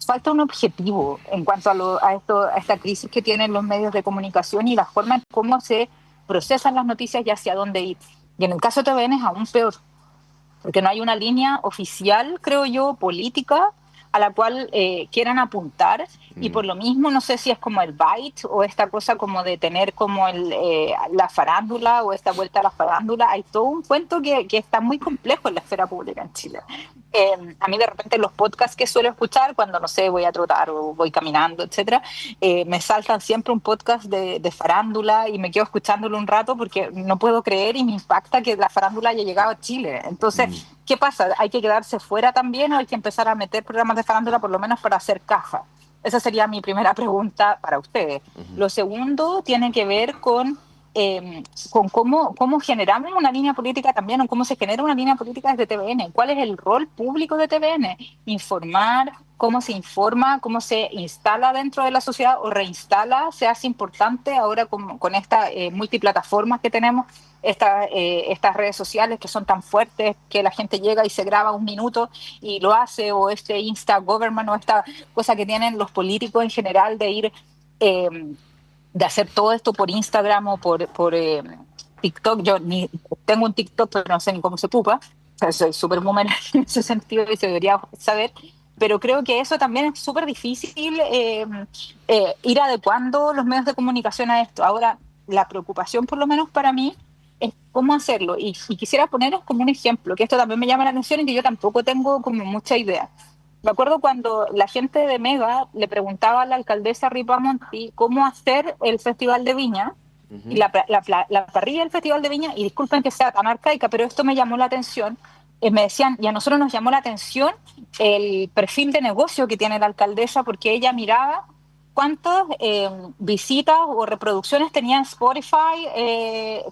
Speaker 4: falta un objetivo en cuanto a esta crisis que tienen los medios de comunicación y la forma en cómo se procesan las noticias y hacia dónde ir. Y en el caso de TVN es aún peor, porque no hay una línea oficial, creo yo, política a la cual quieran apuntar, y por lo mismo no sé si es como el bite o esta cosa como de tener como la farándula o esta vuelta a la farándula. Hay todo un cuento que está muy complejo en la esfera pública en Chile. A mí de repente los podcasts que suelo escuchar cuando, no sé, voy a trotar o voy caminando, etcétera, me saltan siempre un podcast de farándula y me quedo escuchándolo un rato porque no puedo creer y me impacta que la farándula haya llegado a Chile. Entonces, ¿qué pasa? ¿Hay que quedarse fuera también o hay que empezar a meter programas de farándula por lo menos para hacer caja? Esa sería mi primera pregunta para ustedes. Lo segundo tiene que ver con cómo generamos una línea política también, o cómo se genera una línea política desde TVN. ¿Cuál es el rol público de TVN? Informar, cómo se informa, cómo se instala dentro de la sociedad o reinstala, se hace importante ahora con estas multiplataformas que tenemos, estas redes sociales que son tan fuertes que la gente llega y se graba un minuto y lo hace, o este Insta Government, o esta cosa que tienen los políticos en general de ir... de hacer todo esto por Instagram o por TikTok. Yo ni tengo un TikTok, pero no sé ni cómo se ocupa. O sea, soy súper boomer en ese sentido y se debería saber. Pero creo que eso también es súper difícil, ir adecuando los medios de comunicación a esto. Ahora, la preocupación, por lo menos para mí, es cómo hacerlo. Y quisiera poneros como un ejemplo, que esto también me llama la atención y que yo tampoco tengo como mucha idea. Me acuerdo cuando la gente de Mega le preguntaba a la alcaldesa Ripamonti cómo hacer el Festival de Viña, y la parrilla del Festival de Viña, y disculpen que sea tan arcaica, pero esto me llamó la atención. Me decían, y a nosotros nos llamó la atención el perfil de negocio que tiene la alcaldesa, porque ella miraba cuántas visitas o reproducciones tenía en Spotify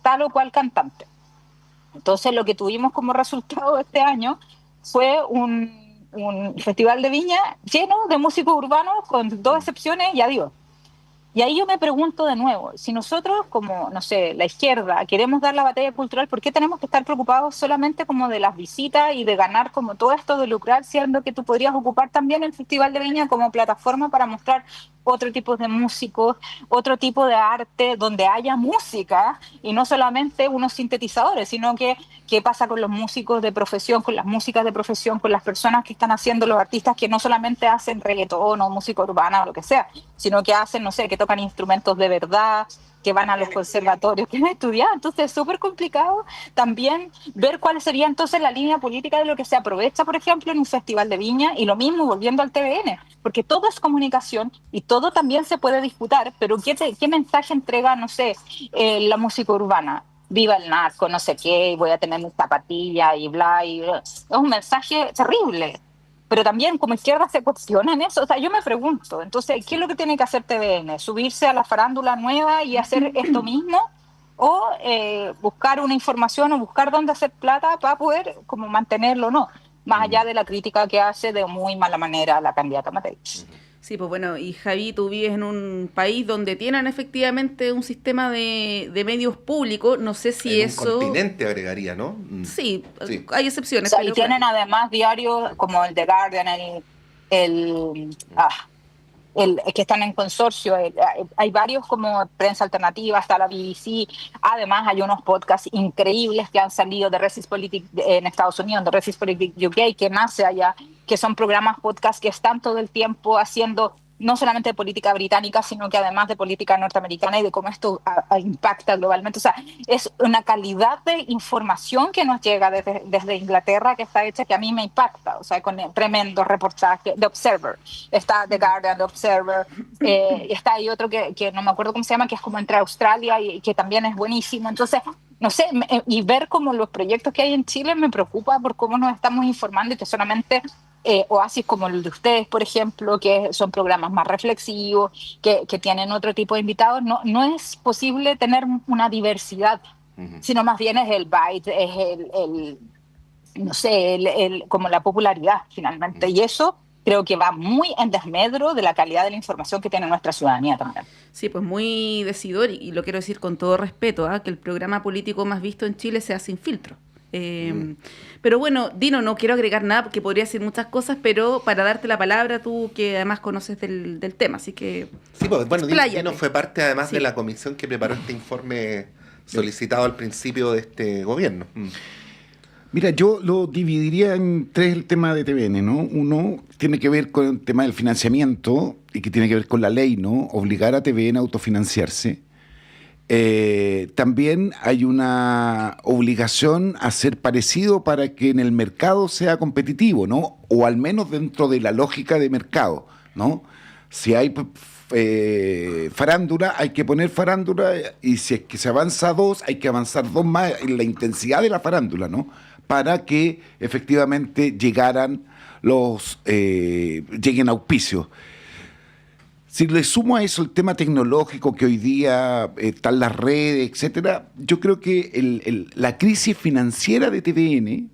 Speaker 4: tal o cual cantante. Entonces lo que tuvimos como resultado este año fue un festival de Viña lleno de músicos urbanos, con 2 excepciones y adiós. Y ahí yo me pregunto de nuevo, si nosotros como, no sé, la izquierda queremos dar la batalla cultural, ¿por qué tenemos que estar preocupados solamente como de las visitas y de ganar como todo esto, de lucrar, siendo que tú podrías ocupar también el Festival de Viña como plataforma para mostrar otro tipo de músicos, otro tipo de arte, donde haya música y no solamente unos sintetizadores, sino que qué pasa con los músicos de profesión, con las músicas de profesión, con las personas que están haciendo, los artistas que no solamente hacen reggaetón o música urbana o lo que sea, sino que hacen, no sé, que tocan instrumentos de verdad, que van a los conservatorios, que han estudiado. Entonces es súper complicado también ver cuál sería entonces la línea política de lo que se aprovecha, por ejemplo, en un festival de Viña, y lo mismo volviendo al TVN, porque todo es comunicación y todo también se puede disputar, pero ¿qué mensaje entrega, no sé, la música urbana? Viva el narco, no sé qué, y voy a tener mis zapatillas y bla, y es un mensaje terrible. Pero también como izquierda se cuestionan eso. O sea, yo me pregunto, entonces, ¿qué es lo que tiene que hacer TVN? ¿Subirse a la farándula nueva y hacer esto mismo? ¿O buscar una información o buscar dónde hacer plata para poder como mantenerlo o no? Más allá de la crítica que hace de muy mala manera la candidata Matei.
Speaker 2: Sí, pues bueno, y Javi, tú vives en un país donde tienen efectivamente un sistema de medios públicos, no sé si
Speaker 1: en
Speaker 2: eso...
Speaker 1: un continente agregaría, ¿no?
Speaker 2: Sí, hay excepciones.
Speaker 4: O sea,
Speaker 2: pero
Speaker 4: y tienen
Speaker 2: claro,
Speaker 4: además diarios como el The Guardian, el que están en consorcio. Hay varios como prensa alternativa, está la BBC. Además hay unos podcasts increíbles que han salido de Resist Politics en Estados Unidos, de Resist Politics UK, que nace allá, que son programas podcast que están todo el tiempo haciendo no solamente de política británica, sino que además de política norteamericana y de cómo esto impacta globalmente. O sea, es una calidad de información que nos llega desde Inglaterra, que está hecha, que a mí me impacta. O sea, con tremendos reportajes de Observer. Está The Guardian, The Observer. Está ahí otro que no me acuerdo cómo se llama, que es como entre Australia y que también es buenísimo. Entonces, no sé, y ver como los proyectos que hay en Chile me preocupa por cómo nos estamos informando y que solamente... oasis como el de ustedes, por ejemplo, que son programas más reflexivos, que tienen otro tipo de invitados, no es posible tener una diversidad, sino más bien es el bite, es no sé, como la popularidad finalmente, y eso creo que va muy en desmedro de la calidad de la información que tiene nuestra ciudadanía también.
Speaker 2: sí, pues muy decidor, y lo quiero decir con todo respeto, que el programa político más visto en Chile sea Sin Filtro. Pero bueno, Dino, no quiero agregar nada porque podría decir muchas cosas, pero para darte la palabra, tú que además conoces del tema, así que
Speaker 1: Sí, pues bueno,
Speaker 2: expláyate.
Speaker 1: Dino fue parte además
Speaker 2: Sí.
Speaker 1: de la comisión que preparó este informe solicitado al principio de este gobierno.
Speaker 3: Mira, yo lo dividiría en tres el tema de TVN, ¿no? Uno tiene que ver con el tema del financiamiento y que tiene que ver con la ley, ¿no? Obligar a TVN a autofinanciarse. También hay una obligación a ser parecido para que en el mercado sea competitivo, ¿no? O al menos dentro de la lógica de mercado, ¿no? Si hay farándula, hay que poner farándula, y si es que se avanza a 2, hay que avanzar 2 más en la intensidad de la farándula, ¿no? Para que efectivamente lleguen auspicios. Si le sumo a eso el tema tecnológico que hoy día están las redes, etcétera, yo creo que la crisis financiera de TVN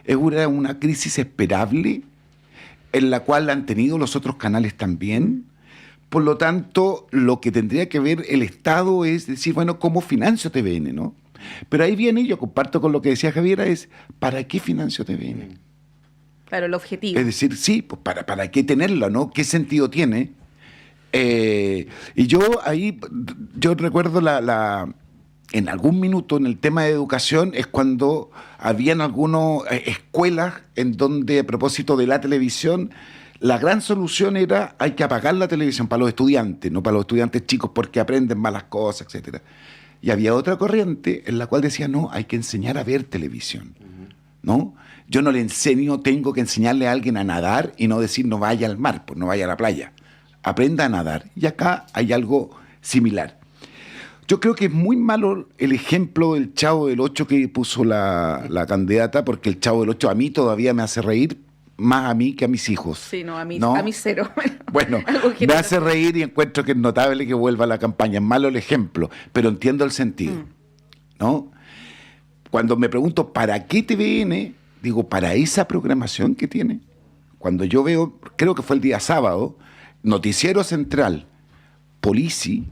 Speaker 3: es una crisis esperable, en la cual han tenido los otros canales también. Por lo tanto, lo que tendría que ver el Estado es decir, bueno, ¿cómo financio TVN, no? Pero ahí viene, yo comparto con lo que decía Javiera, es ¿para qué financio TVN?
Speaker 2: Claro, el objetivo.
Speaker 3: Es decir, sí, pues ¿para qué tenerla, no? ¿Qué sentido tiene? Y yo recuerdo en algún minuto en el tema de educación es cuando habían algunas escuelas en donde, a propósito de la televisión, la gran solución era hay que apagar la televisión para los estudiantes, no para los estudiantes chicos porque aprenden malas cosas, etcétera. Y había otra corriente en la cual decía, no, hay que enseñar a ver televisión, ¿no? Yo no le enseño, tengo que enseñarle a alguien a nadar y no decir no vaya al mar, pues no vaya a la playa. Aprenda a nadar. Y acá hay algo similar. Yo creo que es muy malo el ejemplo del Chavo del Ocho que puso la candidata, porque el Chavo del Ocho a mí todavía me hace reír, más a mí que a mis hijos.
Speaker 2: Sí, no, a mí cero.
Speaker 3: Bueno, me hace reír y encuentro que es notable que vuelva a la campaña. Es malo el ejemplo, pero entiendo el sentido, ¿no? Cuando me pregunto, ¿para qué TVN? Digo, para esa programación que tiene. Cuando yo veo, creo que fue el día sábado, Noticiero Central, Polisi,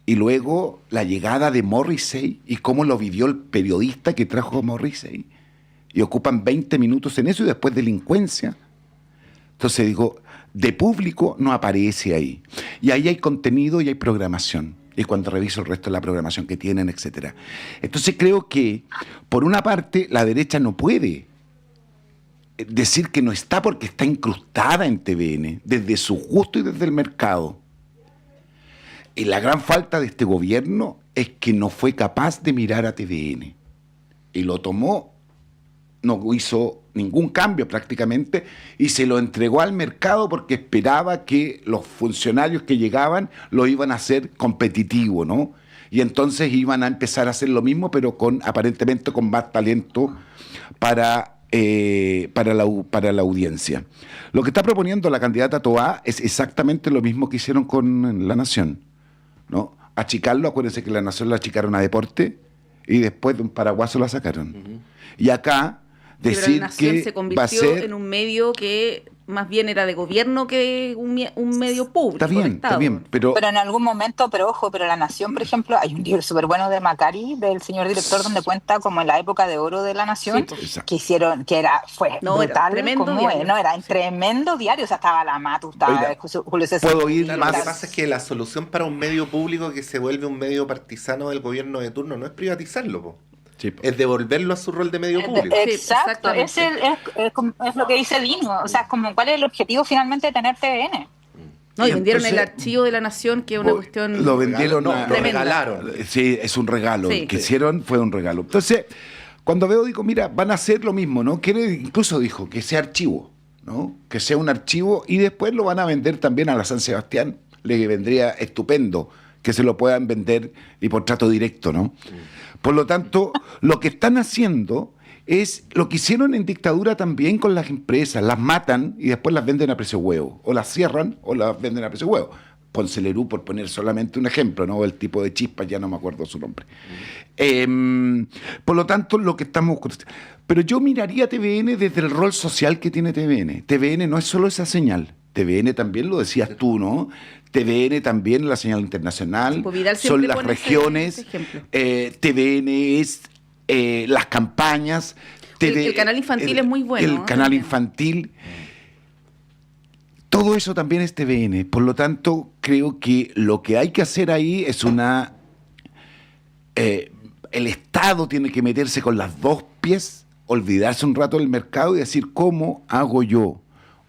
Speaker 3: y luego la llegada de Morrissey y cómo lo vivió el periodista que trajo a Morrissey. Y ocupan 20 minutos en eso y después delincuencia. Entonces digo, de público no aparece ahí. Y ahí hay contenido y hay programación. Y cuando reviso el resto de la programación que tienen, etcétera. Entonces creo que, por una parte, la derecha no puede decir que no está porque está incrustada en TVN, desde su gusto y desde el mercado. Y la gran falta de este gobierno es que no fue capaz de mirar a TVN. Y lo tomó, no hizo ningún cambio prácticamente, y se lo entregó al mercado porque esperaba que los funcionarios que llegaban lo iban a hacer competitivo, ¿no? Y entonces iban a empezar a hacer lo mismo, pero aparentemente con más talento para la audiencia. Lo que está proponiendo la candidata Toá es exactamente lo mismo que hicieron con La Nación, ¿no? Achicarlo, acuérdense que La Nación la achicaron a deporte y después de un paraguaso la sacaron. Y acá decir
Speaker 2: pero La Nación
Speaker 3: que
Speaker 2: se
Speaker 3: va a
Speaker 2: convirtió
Speaker 3: ser...
Speaker 2: en un medio que más bien era de gobierno que un medio público.
Speaker 3: Está bien, pero
Speaker 4: en algún momento, pero ojo, pero La Nación, por ejemplo, hay un libro súper bueno de Macari, del señor director, donde cuenta como en la época de oro de La Nación,
Speaker 3: Sí,
Speaker 4: que hicieron, fue brutal,
Speaker 2: era tremendo diario.
Speaker 4: era un tremendo diario, o sea, estaba la Matu, estaba
Speaker 3: Oiga,
Speaker 4: Julio César.
Speaker 3: puedo ir
Speaker 1: Claro,
Speaker 3: más...
Speaker 1: lo que pasa es que la solución para un medio público que se vuelve un medio partisano del gobierno de turno no es privatizarlo, po.
Speaker 3: Sí, po.
Speaker 1: Es devolverlo a su rol de medio público.
Speaker 4: Exacto,
Speaker 2: Sí,
Speaker 4: es lo que dice Dino, o sea, como cuál es el objetivo finalmente de tener TVN.
Speaker 2: No, y vendieron
Speaker 3: Entonces,
Speaker 2: el archivo de La Nación, que es una cuestión...
Speaker 3: Lo vendieron,
Speaker 1: No,
Speaker 3: a-
Speaker 1: lo regalaron.
Speaker 3: Sí, es un regalo.
Speaker 2: Sí.
Speaker 3: Lo que hicieron fue un regalo. Entonces, cuando veo, digo, mira, van a hacer lo mismo, ¿no? Incluso dijo que sea archivo, ¿no? Que sea un archivo y después lo van a vender también a la San Sebastián. Le vendría estupendo que se lo puedan vender y por trato directo, ¿no? Por lo tanto, lo que están haciendo es lo que hicieron en dictadura también con las empresas. Las matan y después las venden a precio huevo. O las cierran o las venden a precio huevo. Ponce Lerú, por poner solamente un ejemplo, ¿no? El tipo de chispas, ya no me acuerdo su nombre. Por lo tanto, lo que estamos... Pero yo miraría TVN desde el rol social que tiene TVN. TVN no es solo esa señal. TVN también, lo decías tú, ¿no? TVN también, la señal internacional,
Speaker 2: Pues Vidal
Speaker 3: son
Speaker 2: siempre
Speaker 3: las
Speaker 2: pone
Speaker 3: regiones,
Speaker 2: ese ejemplo.
Speaker 3: TVN es las campañas.
Speaker 2: El canal infantil es muy bueno,
Speaker 3: El
Speaker 2: ¿no?
Speaker 3: canal
Speaker 2: También.
Speaker 3: infantil. Todo eso también es TVN. Por lo tanto, creo que lo que hay que hacer ahí es el Estado tiene que meterse con las dos pies olvidarse un rato del mercado y decir cómo hago yo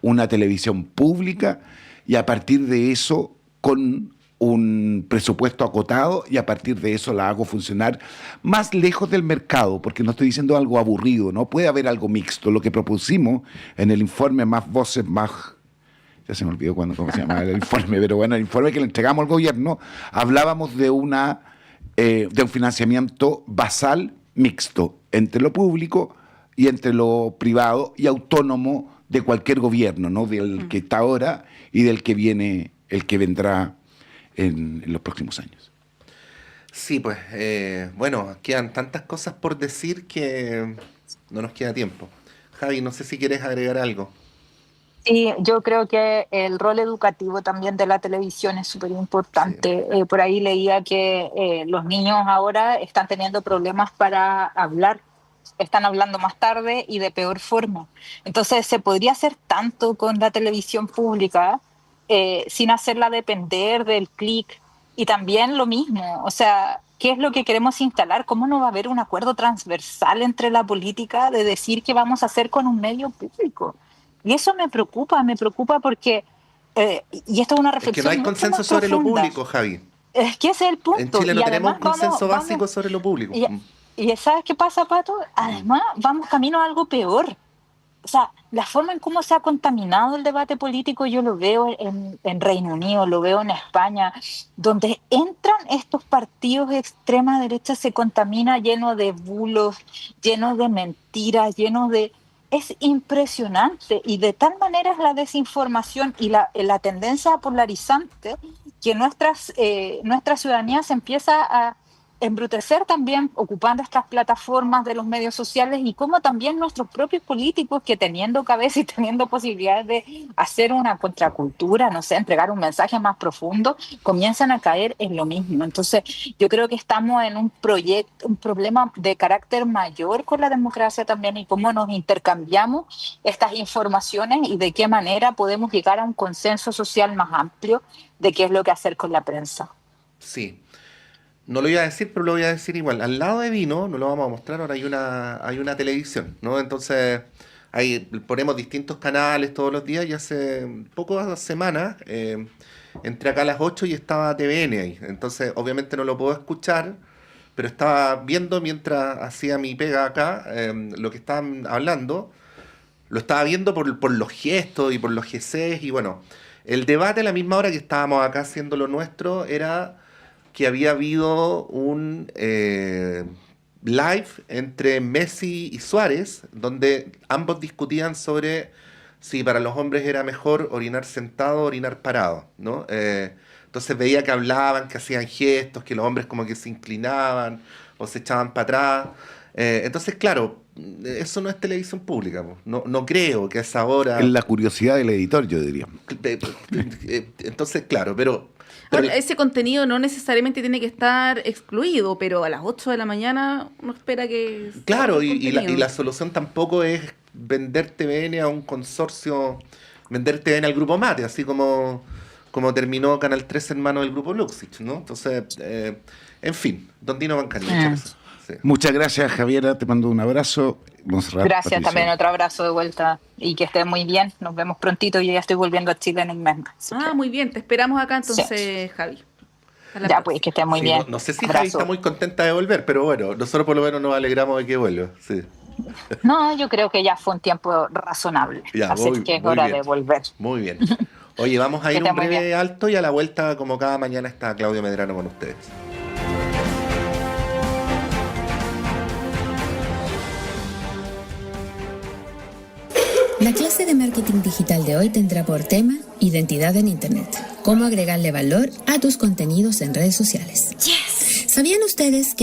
Speaker 3: una televisión pública y a partir de eso con un presupuesto acotado y a partir de eso la hago funcionar más lejos del mercado, porque no estoy diciendo algo aburrido, no puede haber algo mixto. Lo que propusimos en el informe Más Voces, Más... Ya se me olvidó cómo se llama el informe, pero bueno, el informe que le entregamos al gobierno, hablábamos de un financiamiento basal mixto entre lo público y entre lo privado y autónomo de cualquier gobierno, ¿no? Del que está ahora y del que viene, el que vendrá en los próximos años.
Speaker 1: Sí, pues, bueno, quedan tantas cosas por decir que no nos queda tiempo. Javi, no sé si quieres agregar algo.
Speaker 4: Sí, yo creo que el rol educativo también de la televisión es súper importante. Sí. Por ahí leía que los niños ahora están teniendo problemas para hablar, están hablando más tarde y de peor forma. Entonces se podría hacer tanto con la televisión pública sin hacerla depender del clic. Y también lo mismo, o sea, ¿qué es lo que queremos instalar? ¿Cómo no va a haber un acuerdo transversal entre la política de decir qué vamos a hacer con un medio público? Y eso me preocupa porque, y esto es una reflexión.
Speaker 1: Es que no hay consenso sobre lo público, Javi.
Speaker 4: Es que ese es el punto.
Speaker 1: En Chile no tenemos un consenso básico sobre lo público.
Speaker 4: Y ¿sabes qué pasa, Pato? Además, vamos camino a algo peor. O sea, la forma en cómo se ha contaminado el debate político, yo lo veo en Reino Unido, lo veo en España, donde entran estos partidos de extrema derecha, se contamina lleno de bulos, lleno de mentiras, lleno de... Es impresionante y de tal manera es la desinformación y la tendencia polarizante que nuestra ciudadanía se empieza a embrutecer también ocupando estas plataformas de los medios sociales y como también nuestros propios políticos que teniendo cabeza y teniendo posibilidades de hacer una contracultura, no sé, entregar un mensaje más profundo, comienzan a caer en lo mismo. Entonces yo creo que estamos en un problema de carácter mayor con la democracia también y cómo nos intercambiamos estas informaciones y de qué manera podemos llegar a un consenso social más amplio de qué es lo que hacer con la prensa.
Speaker 1: Sí. No lo iba a decir, pero lo voy a decir igual. Al lado de Vino, no lo vamos a mostrar, ahora hay una televisión, ¿no? Entonces, ahí ponemos distintos canales todos los días y hace pocas semanas entré acá a las 8 y estaba TVN ahí. Entonces, obviamente no lo puedo escuchar, pero estaba viendo mientras hacía mi pega acá lo que estaban hablando. Lo estaba viendo por los gestos y por los GCs y bueno, el debate a la misma hora que estábamos acá haciendo lo nuestro era... que había habido un live entre Messi y Suárez, donde ambos discutían sobre si para los hombres era mejor orinar sentado o orinar parado, ¿no? Entonces veía que hablaban, que hacían gestos, que los hombres como que se inclinaban o se echaban para atrás. Entonces, claro, eso no es televisión pública. No creo que a esa hora...
Speaker 3: Es la curiosidad del editor, yo diría.
Speaker 1: Entonces, claro, pero
Speaker 2: ese contenido no necesariamente tiene que estar excluido, pero a las 8 de la mañana uno espera que...
Speaker 1: Claro, y la solución tampoco es vender TVN a un consorcio, vender TVN al Grupo Mate, así como terminó Canal 3 en manos del Grupo Luxich, ¿no? Entonces, en fin, Don Dino Bancaria. Sí.
Speaker 3: Muchas gracias, Javiera, te mando un abrazo.
Speaker 4: Gracias, Patricia. También otro abrazo de vuelta y que estés muy bien. Nos vemos prontito. Yo ya estoy volviendo a Chile en un mes más.
Speaker 2: Muy bien, te esperamos acá entonces, sí. Javi.
Speaker 4: Ya, pues, que estés muy bien.
Speaker 1: No sé si abrazo. Javi está muy contenta de volver, pero bueno, nosotros por lo menos nos alegramos de que vuelva. Sí.
Speaker 4: No, yo creo que ya fue un tiempo razonable. Ya, así que es hora de volver.
Speaker 1: Muy bien. Oye, vamos a ir un breve alto y a la vuelta, como cada mañana, está Claudio Medrano con ustedes.
Speaker 7: La clase de marketing digital de hoy tendrá por tema identidad en Internet. Cómo agregarle valor a tus contenidos en redes sociales. Yes. ¿Sabían ustedes que